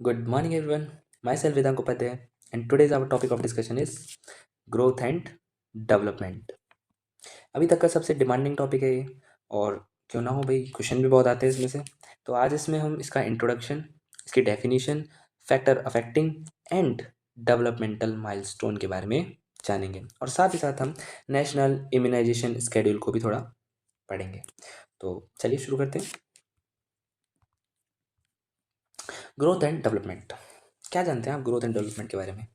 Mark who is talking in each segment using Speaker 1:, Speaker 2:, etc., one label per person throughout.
Speaker 1: Good morning, everyone. Myself Vedant Upadhyay, and today's our topic of discussion is growth and development. अभी तक का सबसे demanding topic है ये, और क्यों ना हो भाई, क्वेश्चन भी बहुत आते हैं इसमें से। तो आज इसमें हम इसका इंट्रोडक्शन, इसकी definition, factor affecting and developmental milestone के बारे में जानेंगे, और साथ ही साथ हम नेशनल इम्यूनाइजेशन स्केड्यूल को भी थोड़ा पढ़ेंगे। तो चलिए शुरू करते हैं। ग्रोथ एंड डेवलपमेंट, क्या जानते हैं आप ग्रोथ एंड डेवलपमेंट के बारे में?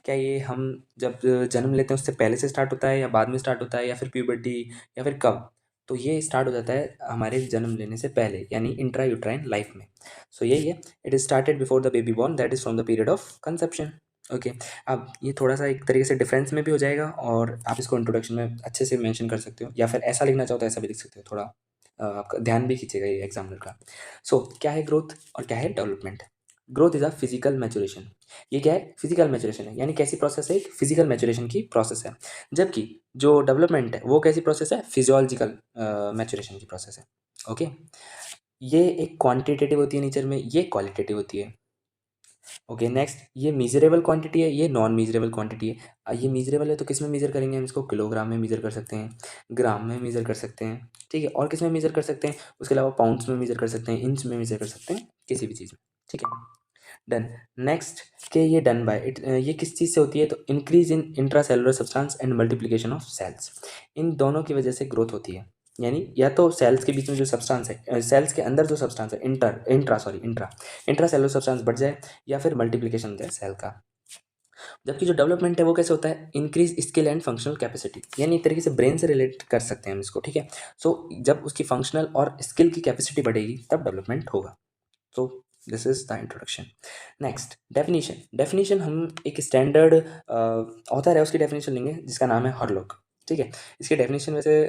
Speaker 1: क्या ये हम जब जन्म लेते हैं उससे पहले से स्टार्ट होता है, या बाद में स्टार्ट होता है, या फिर प्यूबर्टी, या फिर कब? तो ये स्टार्ट हो जाता है हमारे जन्म लेने से पहले, यानी इंट्रा यूट्राइन लाइफ में। सो यही है, it is started before the baby born, that is from the period of conception. Okay. अब ये थोड़ा सा एक तरीके से डिफरेंस में भी हो जाएगा, और आप इसको इंट्रोडक्शन में अच्छे से मेंशन कर सकते हो, या फिर ऐसा लिखना चाहो तो ऐसा भी लिख सकते हो। थोड़ा आपका ध्यान भी खींचेगा ये एग्जामिनर का। सो क्या है ग्रोथ और क्या है development? Growth is a physical maturation. ये क्या है? फिजिकल मैचुरेशन है, यानी कैसी प्रोसेस है? एक फिजिकल मैचुरेशन की प्रोसेस है। जबकि जो डेवलपमेंट है वो कैसी प्रोसेस है? फिजियोलॉजिकल मैचुरेशन की प्रोसेस है। ओके। ये एक क्वांटिटेटिव होती है नेचर में, ये क्वालिटेटिव होती है। ओके, नेक्स्ट, ये मीजरेबल क्वांटिटी है, ये नॉन मीजरेबल क्वांटिटी है। ये मीजरेबल है तो किस में मेजर करेंगे हम इसको? किलोग्राम में मेजर कर सकते हैं, ग्राम में मेजर कर सकते हैं, ठीक है। और किस में मेजर कर सकते हैं? उसके अलावा पाउंड्स में मेजर कर सकते हैं, इंच में मेजर कर सकते हैं, किसी भी चीज़ में, ठीक है। डन। नेक्स्ट, के ये डन बाय इट, ये किस चीज़ से होती है? तो increase in intracellular substance and multiplication of cells. इन दोनों की वजह से ग्रोथ होती है, यानी या तो सेल्स के बीच में जो सब्सटेंस है, सेल्स के अंदर जो सब्सटेंस है, इंट्रा सेलुलर सब्सटेंस बढ़ जाए, या फिर मल्टीप्लिकेशन हो जाए सेल का। जबकि जो डेवलपमेंट है वो कैसे होता है? Increase skill and functional capacity, यानी एक तरीके से ब्रेन से रिलेट कर सकते हैं हम इसको, ठीक है। सो जब उसकी फंक्शनल और स्किल की कैपेसिटी बढ़ेगी तब डेवलपमेंट होगा। सो this is the introduction. Next, definition. Definition हम एक स्टैंडर्ड ऑथर है उसकी डेफिनेशन लेंगे, जिसका नाम है हॉरलॉक, ठीक है। इसकी डेफिनेशन वैसे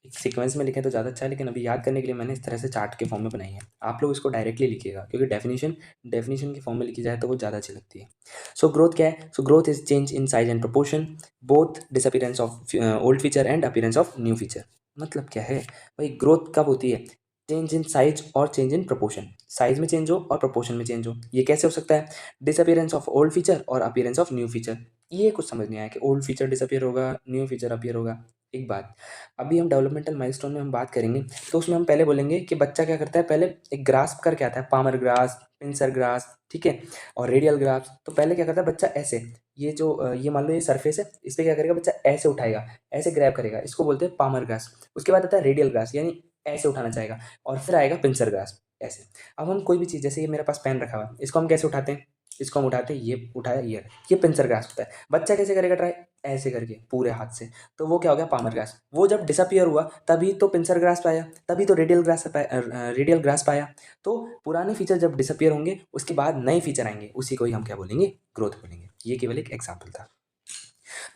Speaker 1: एक सीक्वेंस में लिखें तो ज़्यादा अच्छा है, लेकिन अभी याद करने के लिए मैंने इस तरह से चार्ट के फॉर्म में बनाई है। आप लोग इसको डायरेक्टली लिखिएगा, क्योंकि डेफिनेशन डेफिनेशन के फॉर्म में लिखी जाए तो वो ज़्यादा अच्छी लगती है। सो ग्रोथ क्या है? So growth is change in size and proportion, both disappearance of old feature and appearance of new feature. मतलब क्या है भाई? ग्रोथ कब होती है? चेंज इन साइज और चेंज इन प्रोपोर्शन, साइज में चेंज हो और प्रोपोर्शन में चेंज हो। ये कैसे हो सकता है? डिसअपीयरेंस ऑफ ओल्ड फीचर और अपीयरेंस ऑफ न्यू फीचर। ये कुछ समझ नहीं आया कि ओल्ड फीचर डिसअपीयर होगा, न्यू फीचर अपीयर होगा। एक बात, अभी हम डेवलपमेंटल माइलस्टोन में हम बात करेंगे, तो उसमें हम पहले बोलेंगे कि बच्चा क्या करता है, पहले एक ग्रास्प करके आता है, पामर ग्रास, पिंसर ग्रास, ठीक है, और रेडियल ग्रास। तो पहले क्या करता है बच्चा? ऐसे, ये जो ये मान लो ये सरफेस है, इस पर क्या करेगा बच्चा? ऐसे उठाएगा, ऐसे ग्रैब करेगा, इसको बोलते हैं पामर ग्रास। उसके बाद आता है रेडियल ग्रास, यानी ऐसे उठाना चाहेगा, और फिर आएगा पिंसर ग्रास, ऐसे। अब हम कोई भी चीज़, जैसे ये मेरे पास पेन रखा हुआ है, इसको हम कैसे उठाते हैं? इसको हम उठाते हैं, ये उठाया, ये पिंसर ग्रास होता है। बच्चा कैसे करेगा ट्राई? ऐसे करके पूरे हाथ से। तो वो क्या हो गया? Palmer grass. वो जब डिसअपियर हुआ तभी तो पिंसर ग्रास पाया, तभी तो रेडियल ग्रास पाया। तो पुराने फीचर जब डिसअपियर होंगे उसके बाद नए फीचर आएंगे, उसी को ही हम क्या बोलेंगे? ग्रोथ बोलेंगे। ये केवल एक एग्जाम्पल था।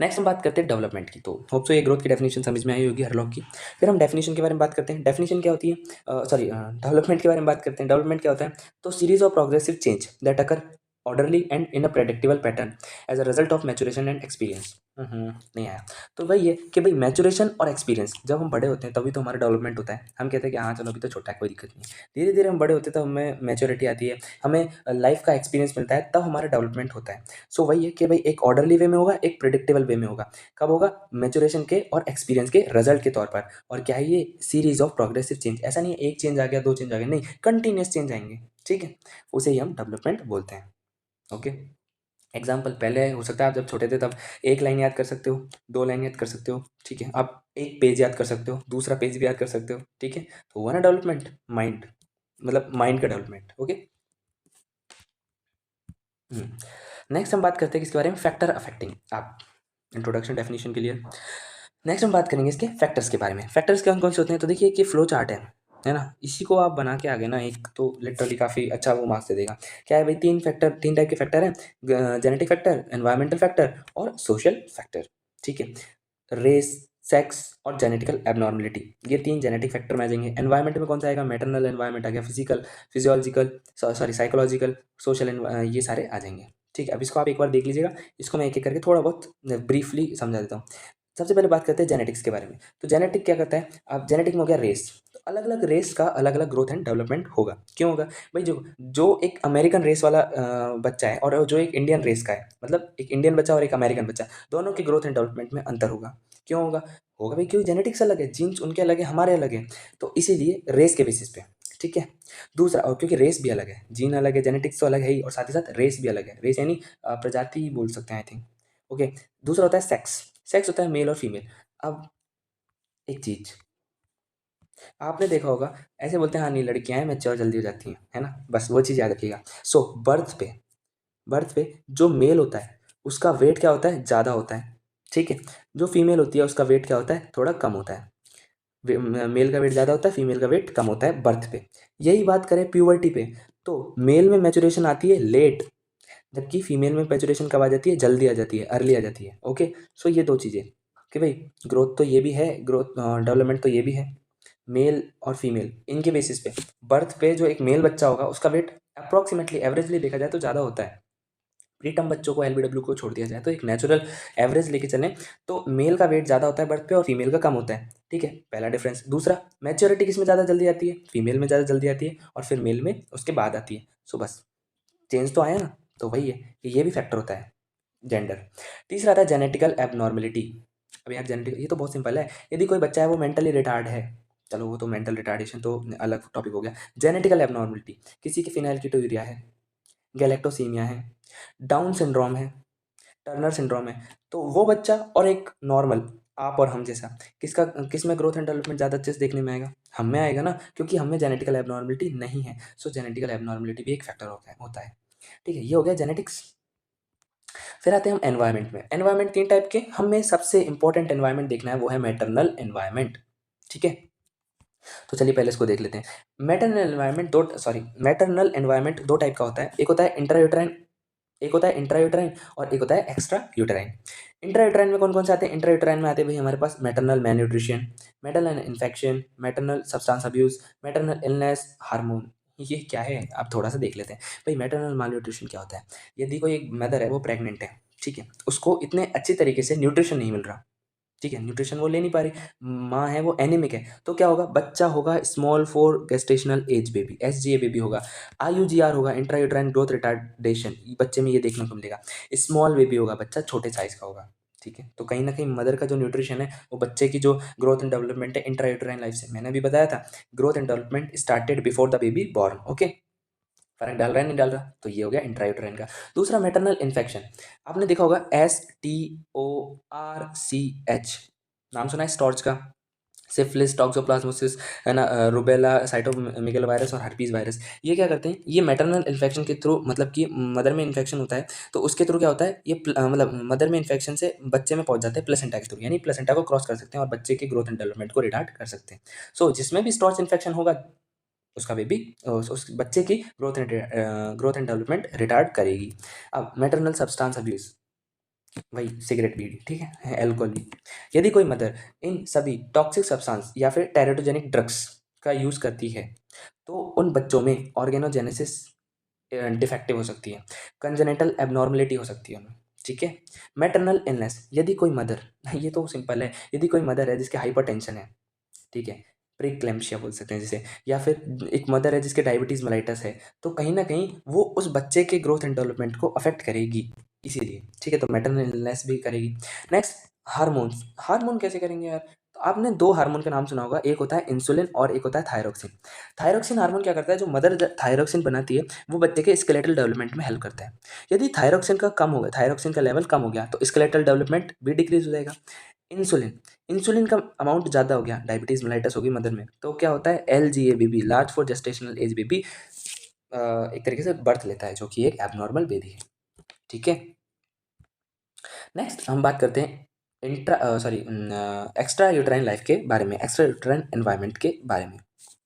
Speaker 1: नेक्स्ट हम बात करते हैं डेवलपमेंट की। तो होप सो ये ग्रोथ की डेफिनेशन समझ में आई होगी हर लोग की। फिर हम डेफिनेशन के बारे में बात करते हैं। डेफिनेशन क्या होती है? सॉरी, डेवलपमेंट के बारे में बात करते हैं। डेवलपमेंट क्या होता है? तो series of progressive change that occur orderly and in a predictable pattern as a result of maturation and experience. नहीं आया। तो वही है कि भाई मैचुरेशन और एक्सपीरियंस, जब हम बड़े होते हैं तभी तो हमारा डेवलपमेंट होता है। हम कहते हैं कि हाँ चलो अभी तो छोटा है, कोई दिक्कत नहीं है। धीरे धीरे हम बड़े होते हैं तब हमें मैच्योरिटी आती है, हमें लाइफ का एक्सपीरियंस मिलता है, तब हमारा डेवलपमेंट होता है। सो वही है कि भाई एक ऑर्डरली वे में होगा, एक प्रिडिक्टेबल वे में होगा। कब होगा? मैचुरेशन के और एक्सपीरियंस के रिजल्ट के तौर पर। और क्या है ये? Series of progressive change. ऐसा नहीं है एक चेंज आ गया, दो चेंज आ गया, नहीं, कंटिन्यूस चेंज आएंगे, ठीक है। उसे ही हम डेवलपमेंट बोलते हैं। ओके। एग्जाम्पल, पहले हो सकता है आप जब छोटे थे तब एक लाइन याद कर सकते हो, दो लाइन याद कर सकते हो, ठीक है। आप एक पेज याद कर सकते हो, दूसरा पेज भी याद कर सकते हो, ठीक है। तो हुआ ना डेवलपमेंट? माइंड, मतलब माइंड का डेवलपमेंट। ओके। नेक्स्ट हम बात करते हैं किसके बारे में? Factor affecting. आप इंट्रोडक्शन डेफिनेशन के लिए। नेक्स्ट हम बात करेंगे इसके फैक्टर्स के बारे में। फैक्टर्स कौन कौन से होते हैं? तो देखिए कि फ्लो चार्ट है ना, इसी को आप बना के आगे ना एक तो लिटरली काफ़ी अच्छा वो मार्क्स दे देगा। क्या है भाई? तीन फैक्टर, तीन टाइप के फैक्टर हैं, जेनेटिक फैक्टर, एनवायरमेंटल फैक्टर और सोशल फैक्टर, ठीक है। रेस, सेक्स और जेनेटिकल एबनॉर्मलिटी, ये तीन जेनेटिक फैक्टर में आ जाएंगे। एनवायरमेंट में कौन सा आएगा? मैटरनल एनवायरमेंट आ गया, physical, physiological, sorry psychological, social, ये सारे आ जाएंगे, ठीक है। अब इसको आप एक बार देख लीजिएगा, इसको मैं एक एक करके थोड़ा बहुत ब्रीफली समझा देता हूँ। सबसे पहले बात करते हैं जेनेटिक्स के बारे में। तो जेनेटिक क्या करता है? अब जेनेटिक में हो गया रेस। अलग अलग रेस का अलग अलग ग्रोथ एंड डेवलपमेंट होगा। क्यों होगा भाई? जो एक अमेरिकन रेस वाला बच्चा है और जो एक इंडियन रेस का है, मतलब एक इंडियन बच्चा और एक अमेरिकन बच्चा, दोनों के ग्रोथ एंड डेवलपमेंट में अंतर होगा। क्यों होगा? होगा भाई क्योंकि जेनेटिक्स अलग है, जीन्स उनके अलग है, हमारे अलग है, तो इसीलिए रेस के बेसिस पे। ठीक है। दूसरा, और क्योंकि रेस भी अलग है, जीन अलग है, जेनेटिक्स तो अलग है ही, और साथ ही साथ रेस भी अलग है। रेस यानी प्रजाति बोल सकते हैं, आई थिंक। ओके। दूसरा होता है सेक्स। सेक्स होता है मेल और फीमेल। अब एक चीज आपने देखा होगा, ऐसे बोलते हैं हाँ नहीं लड़कियां हैं मैच्योर जल्दी हो जाती हैं, है ना, बस वो चीज़ याद रखिएगा। सो बर्थ पे जो मेल होता है उसका वेट क्या होता है? ज़्यादा होता है। ठीक है। जो फीमेल होती है उसका वेट क्या होता है? थोड़ा कम होता है। मेल का वेट ज़्यादा होता है, फीमेल का वेट कम होता है बर्थ पे। यही बात करें प्यूबर्टी पे, तो मेल में मैचुरेशन आती है लेट, जबकि फीमेल में मैचुरेशन कब आ जाती है? जल्दी आ जाती है, अर्ली आ जाती है। ओके। सो ये दो चीज़ें कि भाई ग्रोथ तो ये भी है, ग्रोथ डेवलपमेंट तो ये भी है, मेल और फीमेल इनके बेसिस पे। बर्थ पे जो एक मेल बच्चा होगा उसका वेट अप्रॉक्सीमेटली एवरेजली देखा जाए तो ज़्यादा होता है। प्रीटर्म बच्चों को एलबीडब्ल्यू को छोड़ दिया जाए तो एक नेचुरल एवरेज लेके चलें तो मेल का वेट ज़्यादा होता है बर्थ पे और फीमेल का कम होता है। ठीक है, पहला डिफरेंस। दूसरा, मैच्योरिटी किस में ज़्यादा जल्दी आती है? फीमेल में ज़्यादा जल्दी आती है, और फिर मेल में उसके बाद आती है। सो बस चेंज तो आया ना, तो वही है कि ये भी फैक्टर होता है, जेंडर। तीसरा आता है जेनेटिकल एबनॉर्मेलिटी। अब यार जेनेटिक ये तो बहुत सिंपल है, यदि कोई बच्चा है वो मेंटली रिटार्ड है, चलो वो तो मेंटल रिटार्डेशन तो अलग टॉपिक हो गया। जेनेटिकल एबनॉर्मेलिटी, किसी की फिनाइलकीटोयूरिया है, गैलेक्टोसीमिया है, डाउन सिंड्रोम है, टर्नर सिंड्रोम है, तो वो बच्चा और एक नॉर्मल आप और हम जैसा, किसका किस में ग्रोथ एंड डेवलपमेंट ज़्यादा अच्छे से देखने में आएगा? हम में आएगा ना, क्योंकि हम में जेनेटिकल एबनॉर्मेलिटी नहीं है। सो जेनेटिकल एबनॉर्मेलिटी भी एक फैक्टर होता है। ठीक है, ये हो गया जेनेटिक्स। फिर आते हैं हम एनवायरनमेंट में। एनवायरनमेंट तीन टाइप के, हमें सबसे इंपॉर्टेंट एनवायरनमेंट देखना है, वो है मैटरनल एनवायरनमेंट। ठीक है, तो चलिए पहले इसको देख लेते हैं। मैटरनल एनवायरनमेंट दो टाइप का होता है, एक होता है इंट्रायूटराइन, एक होता है इंट्रायूटराइन और एक होता है एक्स्ट्रा यूटराइन। इंट्रायूटराइन में कौन कौन से आते हैं? इंट्रायूटराइन में आते हैं भाई हमारे पास maternal malnutrition, maternal infection, maternal substance abuse, maternal illness, hormone. ये क्या है आप थोड़ा सा देख लेते हैं। भाई मैटरनल मालन्यूट्रिशन क्या होता है? यदि कोई एक मदर है वो प्रेग्नेंट है, ठीक है, उसको इतने अच्छी तरीके से न्यूट्रिशन नहीं मिल रहा, ठीक है, न्यूट्रिशन वो ले नहीं पा रही, माँ है वो एनीमिक है, तो क्या होगा? बच्चा होगा small for gestational age baby, SGA baby होगा। आईयूजीआर होगा, इंट्रा यूट्राइन ग्रोथ रिटार्डेशन, बच्चे में ये देखने को मिलेगा। स्मॉल बेबी होगा, बच्चा छोटे साइज का होगा। ठीक है, तो कहीं ना कहीं मदर का जो न्यूट्रिशन है वो बच्चे की जो ग्रोथ एंड डेवलपमेंट है इंट्रा यूट्राइन लाइफ से, मैंने भी बताया था, growth and development started before the baby born. Okay, फर्क डाल रहा है नहीं डाल रहा? तो ये हो गया इंट्रायूटराइन का। दूसरा मैटरनल इन्फेक्शन, आपने देखा होगा STORCH, नाम सुना है स्टॉर्च का? सिफिलिस, टॉक्सोप्लाज्मोसिस, है ना, रुबेला, साइटोमेगल वायरस और हर्पीज वायरस। ये क्या करते हैं? ये मैटरनल इन्फेक्शन के थ्रू, मतलब कि मदर में इन्फेक्शन होता है तो उसके थ्रू क्या होता है, ये मतलब मदर में इन्फेक्शन से बच्चे में पहुंच जाते हैं प्लेसेंटा के थ्रू, यानी प्लेसेंटा को क्रॉस कर सकते हैं और बच्चे के ग्रोथ एंड डेवलपमेंट को रिटार्ड कर सकते हैं। सो जिसमें भी स्टॉर्च इन्फेक्शन होगा उसका बेबी, उस बच्चे की ग्रोथ एंड डेवलपमेंट रिटार्ड करेगी। अब मैटरनल सब्सटेंस अब्यूज, वही सिगरेट बीड़ी, ठीक है, अल्कोहल भी। यदि कोई मदर इन सभी टॉक्सिक सब्सटेंस या फिर टेरेटोजेनिक ड्रग्स का यूज़ करती है तो उन बच्चों में ऑर्गेनोजेनेसिस डिफेक्टिव हो सकती है, कंजेनिटल एबनॉर्मलिटी हो सकती है उनमें। ठीक है। मैटरनल इलनेस, यदि कोई मदर ये तो सिंपल है, यदि कोई मदर है जिसके हाइपरटेंशन है, ठीक है, प्रीक्लेम्शिया बोल सकते हैं जिसे, या फिर एक मदर है जिसके डायबिटीज़ मेलाइटस है, तो कहीं ना कहीं वो उस बच्चे के ग्रोथ एंड डेवलपमेंट को अफेक्ट करेगी, इसीलिए। ठीक है, तो मैटरनल इलनेस भी करेगी। Next, hormones. हार्मोन कैसे करेंगे यार? तो आपने दो हार्मोन का नाम सुना होगा, एक होता है इंसुलिन और एक होता है थायरोक्सिन। थायरोक्सिन हार्मोन क्या करता है? जो मदर थायरोक्सिन बनाती है वो बच्चे के स्केलेटल डेवलपमेंट में हेल्प करता है। यदि थायरोक्सिन का कम हो गया, थायरोक्सिन का लेवल कम हो गया तो स्केलेटल डेवलपमेंट भी डिक्रीज हो जाएगा। इंसुलिन, इंसुलिन का अमाउंट ज़्यादा हो गया, डायबिटीज़ मेलाइटस होगी मदर में, तो क्या होता है? LGA baby, large for gestational age baby, एक तरीके से बर्थ लेता है, जो कि एक एबनॉर्मल बेबी है। ठीक है। नेक्स्ट हम बात करते हैं एक्स्ट्रा यूट्राइन लाइफ के बारे में, एक्स्ट्रा यूट्राइन एनवायरनमेंट के बारे में।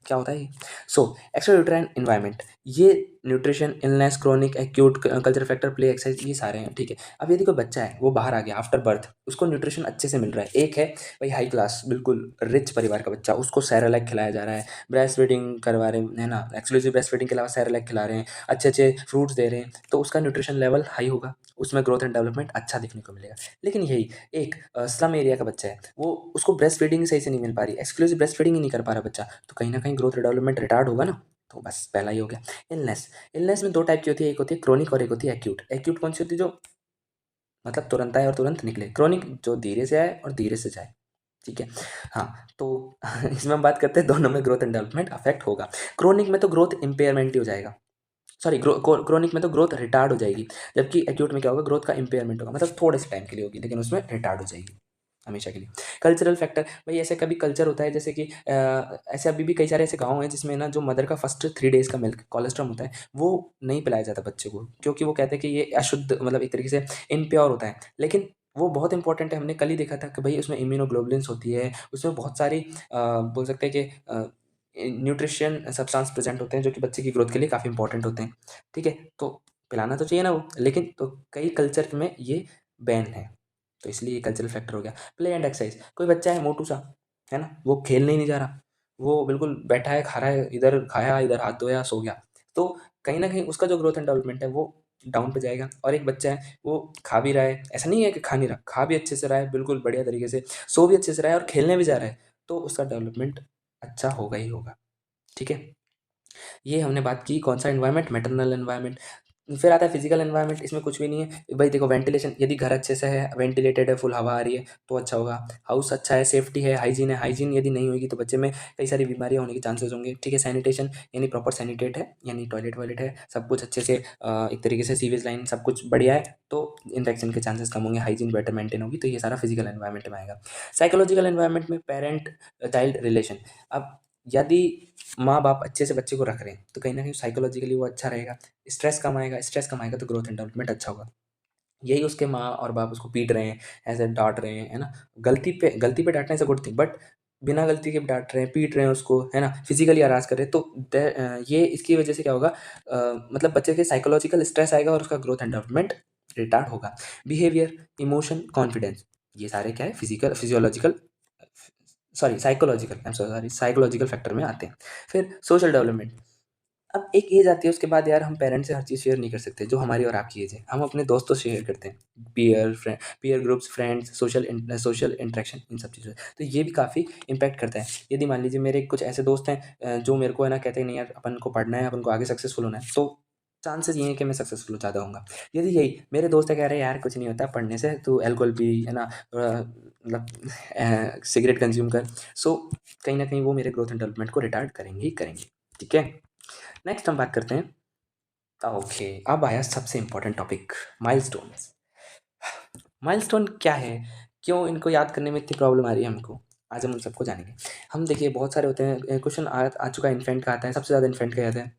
Speaker 1: क्या होता है ये? सो एक्स्ट्रा यूट्राइन एनवायरनमेंट, ये nutrition, illness, chronic, acute, culture factor, play, exercise, ये सारे हैं। ठीक है, अब यदि कोई बच्चा है वो बाहर आ गया आफ्टर बर्थ, उसको न्यूट्रिशन अच्छे से मिल रहा है, एक है भाई हाई क्लास बिल्कुल रिच परिवार का बच्चा, उसको सेरेलैक खिलाया जा रहा है, ब्रेस्ट फीडिंग करवा रहे हैं, है ना, एक्सक्लूसिव ब्रेस्ट फीडिंग के अलावा सेरेलैक खिला रहे हैं, अच्छे अच्छे फ्रूट्स दे रहे हैं, तो उसका न्यूट्रिशन लेवल हाई होगा। उसमें ग्रोथ एंड डेवलपमेंट अच्छा देखने को मिलेगा। लेकिन यही एक स्लम एरिया का बच्चा है, वो उसको ब्रेस्ट फीडिंग सही से नहीं मिल पा रही, एक्सक्लूसिव ब्रेस्ट फीडिंग ही नहीं कर पा रहा बच्चा, तो कहीं ना कहीं ग्रोथ डेवलपमेंट रिटार्ड होगा ना। तो बस पहला ही हो गया। इलनेस, इलनेस में दो टाइप की होती है, एक होती है क्रोनिक और एक होती है एक्यूट। एक्यूट कौन सी होती है, जो मतलब तुरंत आए और तुरंत निकले। क्रोनिक जो धीरे से आए और धीरे से जाए, ठीक है। हाँ, तो इसमें हम बात करते हैं दोनों में ग्रोथ एंड डेवलपमेंट अफेक्ट होगा। क्रोनिक में तो ग्रोथ इम्पेयरमेंट ही हो जाएगा, सॉरी क्रोनिक में तो ग्रोथ रिटार्ड हो जाएगी, जबकि एक्यूट में क्या होगा, ग्रोथ का इम्पेयरमेंट होगा, मतलब थोड़े से टाइम के लिए होगी, लेकिन उसमें रिटार्ड हो जाएगी हमेशा के लिए। कल्चरल फैक्टर, भाई ऐसे कभी कल्चर होता है जैसे कि ऐसे अभी भी कई सारे ऐसे गाँव हैं जिसमें ना जो मदर का फर्स्ट 3 डेज़ का मिल्क कोलेस्ट्रॉम होता है, वो नहीं पिलाया जाता बच्चे को, क्योंकि वो कहते हैं कि ये अशुद्ध, मतलब एक तरीके से इम्प्योर होता है। लेकिन वो बहुत इंपॉर्टेंट है, हमने कल ही देखा था कि भाई उसमें इम्यूनोग्लोबुलिन्स होती है, उसमें बहुत सारी बोल सकते हैं कि न्यूट्रिशन सब्सटेंस प्रेजेंट होते हैं, जो कि बच्चे की ग्रोथ के लिए काफ़ी इंपॉर्टेंट होते हैं, ठीक है। तो पिलाना तो चाहिए ना वो, लेकिन तो कई कल्चर में ये बैन है, तो इसलिए ये कल्चरल फैक्टर हो गया। प्ले एंड एक्सरसाइज, कोई बच्चा है मोटू सा, है ना, वो खेलने ही नहीं जा रहा, वो बिल्कुल बैठा है, खा रहा है, इधर खाया, इधर हाथ धोया, सो गया, तो कहीं ना कहीं उसका जो ग्रोथ एंड डेवलपमेंट है वो डाउन पे जाएगा। और एक बच्चा है वो खा भी रहा है, ऐसा नहीं है कि खा नहीं रहा, खा भी अच्छे से रहा है, बिल्कुल बढ़िया तरीके से, सो भी अच्छे से रहा है और खेलने भी जा रहा है, तो उसका डेवलपमेंट अच्छा होगा ही होगा, ठीक है। ये हमने बात की कौन सा एनवायरनमेंट, मैटरनल एनवायरनमेंट। फिर आता है फिजिकल एनवायरनमेंट, इसमें कुछ भी नहीं है भाई, देखो वेंटिलेशन, यदि घर अच्छे से है, वेंटिलेटेड है, फुल हवा आ रही है, तो अच्छा होगा। हाउस अच्छा है, सेफ्टी है, हाइजीन है, हाइजीन यदि नहीं होगी तो बच्चे में कई सारी बीमारियां होने के चांसेस होंगे, ठीक है। सैनिटेशन, यानी प्रॉपर सैनिटेट है, यानी टॉयलेट वॉयलेट है, सब कुछ अच्छे से एक तरीके से सीवेज लाइन सब कुछ बढ़िया है, तो इन्फेक्शन के चांसेस कम होंगे, हाइजीन बेटर मेंटेन होगी, तो ये सारा फिजिकल एनवायरनमेंट में आएगा। साइकोलॉजिकल एनवायरनमेंट में पेरेंट चाइल्ड रिलेशन, अब यदि माँ बाप अच्छे से बच्चे को रख रहे हैं तो कहीं ना कहीं साइकोलॉजिकली वो अच्छा रहेगा, स्ट्रेस कम आएगा, स्ट्रेस कम आएगा तो ग्रोथ एंड डेवलपमेंट अच्छा होगा। यही उसके माँ और बाप उसको पीट रहे हैं, ऐसे डांट रहे हैं, है ना, गलती पे डांटना is a good thing, but बिना गलती के डांट रहे हैं, पीट रहे हैं उसको, है ना, फिजिकली हरास कर रहे हैं, तो ये इसकी वजह से क्या होगा, मतलब बच्चे के साइकोलॉजिकल स्ट्रेस आएगा और उसका ग्रोथ एंड डेवलपमेंट रिटार्ड होगा। बिहेवियर, इमोशन, कॉन्फिडेंस, ये सारे क्या है, physical physiological, sorry psychological, I am sorry, psychological factor में आते हैं। फिर सोशल डेवलपमेंट, अब एक एज आती है उसके बाद यार हम पेरेंट्स से हर चीज़ शेयर नहीं कर सकते, जो हमारी और आपकी एज है, हम अपने दोस्तों से शेयर करते हैं, peer groups, friends, social interaction, इन सब चीज़ों से, तो ये भी काफ़ी इम्पैक्ट करता है। यदि मान लीजिए मेरे कुछ ऐसे दोस्त हैं जो मेरे को है ना कहते हैं नहीं यार अपन को पढ़ना है, अपन को आगे सक्सेसफुल होना है, तो चांसेस ये हैं कि मैं सक्सेसफुल ज़्यादा होऊंगा। यदि यही मेरे दोस्त है कह रहे हैं यार कुछ नहीं होता पढ़ने से, तो एल्कोहल पी, है ना, मतलब सिगरेट कंज्यूम कर, सो कहीं ना कहीं वो मेरे ग्रोथ एंड डेवलपमेंट को रिटार्ड करेंगे ही करेंगे, ठीक है। नेक्स्ट हम बात करते हैं, ओके अब आया सबसे इंपॉर्टेंट टॉपिक, माइलस्टोन्स। माइलस्टोन क्या है, क्यों इनको याद करने में इतनी प्रॉब्लम आ रही है हमको, आज हम उन सबको जानेंगे। हम देखिए बहुत सारे होते हैं, क्वेश्चन आ चुका है इन्फेंट का, आता है सबसे ज़्यादा, इन्फेंट का आता है,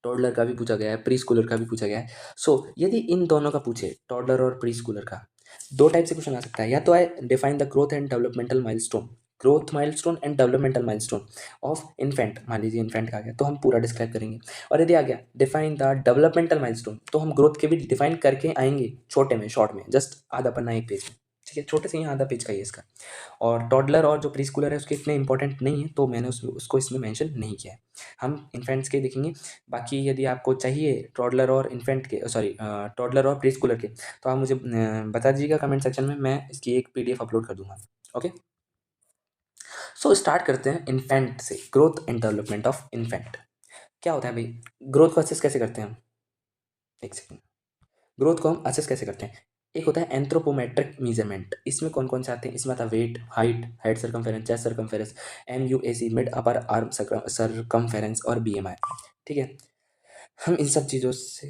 Speaker 1: टॉडलर का भी पूछा गया है, प्री स्कूलर का भी पूछा गया है। सो यदि इन दोनों का पूछे, टॉडलर और प्री स्कूलर का, दो टाइप से क्वेश्चन आ सकता है, या तो है define the growth and developmental milestone, growth milestone and developmental milestone of infant, मान लीजिए इन्फेंट का आ गया तो हम पूरा डिस्क्राइब करेंगे। और यदि आ गया डिफाइन द डेवलपमेंटल माइलस्टोन, तो हम ग्रोथ के भी डिफाइन करके आएंगे, छोटे में, शॉर्ट में, जस्ट आधा पन्ना एक पेज में, ठीक है, छोटे से ही आधा पेज का ही है इसका। और टॉडलर और जो प्री स्कूलर है उसके इतने इंपॉर्टेंट नहीं है, तो मैंने उसको इसमें मेंशन नहीं किया है, हम इन्फेंट्स के देखेंगे। बाकी यदि आपको चाहिए टॉडलर और इन्फेंट के, सॉरी टॉडलर और प्री स्कूलर के, तो आप मुझे बता दीजिएगा कमेंट सेक्शन में, मैं इसकी एक पीडीएफ अपलोड कर दूंगा, ओके। सो स्टार्ट करते हैं इन्फेंट से, growth and development of infant. क्या होता है भाई, ग्रोथ को असेस कैसे करते हैं हम, एक सेकेंड, ग्रोथ को हम असेस कैसे करते हैं, एक होता है एंथ्रोपोमेट्रिक मेजरमेंट, इसमें कौन कौन से आते हैं, इसमें आता है weight, height, head circumference, chest circumference, MUAC, mid upper arm circumference और BMI, ठीक है। हम इन सब चीज़ों से,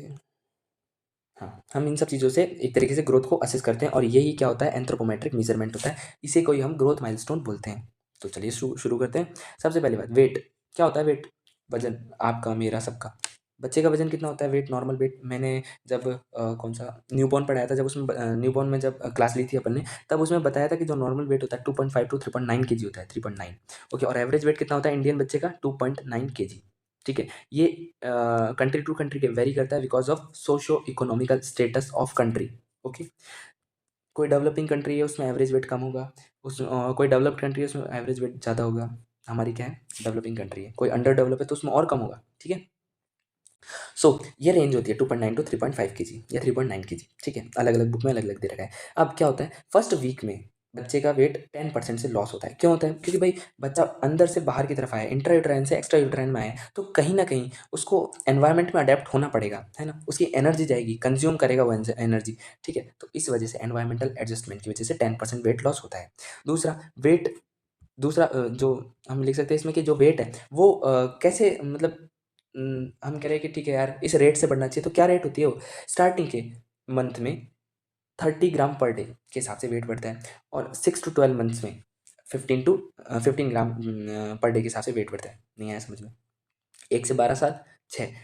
Speaker 1: हाँ, हम इन सब चीज़ों से एक तरीके से ग्रोथ को असेस करते हैं, और यही क्या होता है, एंथ्रोपोमेट्रिक मेजरमेंट होता है, इसे कोई हम ग्रोथ माइलस्टोन बोलते हैं। तो चलिए शुरू करते हैं। सबसे पहली बात, वेट, क्या होता है वेट, वजन, आपका मेरा सबका। बच्चे का वजन कितना होता है, वेट, नॉर्मल वेट, मैंने जब कौन सा न्यूबॉर्न पढ़ाया था, जब उसमें न्यूबॉर्न में जब क्लास ली थी अपन ने, तब उसमें बताया था कि जो नॉर्मल वेट होता है 2.5 टू 3.9 केजी होता है, 3.9, ओके। और एवरेज वेट कितना होता है इंडियन बच्चे का, 2.9 केजी, ठीक है। ये कंट्री टू कंट्री के वेरी करता है because of socio economical status of country, okay. कोई डेवलपिंग कंट्री है उसमें एवरेज वेट कम होगा, कोई डेवलप्ड कंट्री है उसमें एवरेज वेट ज़्यादा होगा, हमारी क्या है डेवलपिंग कंट्री है, कोई अंडर डेवलप है तो उसमें और कम होगा, ठीक है। सो ये रेंज होती है 2.9 टू 3.5 केजी या 3.9 केजी, ठीक है। अलग अलग बुक में अलग अलग दे रखा है। अब क्या होता है, फर्स्ट वीक में बच्चे का वेट 10% से लॉस होता है। क्यों होता है? क्योंकि भाई बच्चा अंदर से बाहर की तरफ आया, इंट्रा यूट्राइन से एक्स्ट्रा यूट्राइन में आया, तो कहीं ना कहीं उसको एनवायरनमेंट में अडेप्ट होना पड़ेगा, है ना। उसकी एनर्जी जाएगी, कंज्यूम करेगा वो एनर्जी, ठीक है। तो इस वजह से एनवायरमेंटल एडजस्टमेंट की वजह से 10% वेट लॉस होता है। दूसरा वेट दूसरा जो हम लिख सकते हैं इसमें कि जो वेट है वो कैसे मतलब हम कह रहे हैं कि ठीक है यार इस रेट से बढ़ना चाहिए, तो क्या रेट होती है वो? स्टार्टिंग के मंथ में 30 ग्राम पर डे के हिसाब से वेट बढ़ता है, और 6 to 12 मंथ्स में 15 ग्राम पर डे के हिसाब से वेट बढ़ता है। नहीं आया समझ में? 1 से 12 साल 6,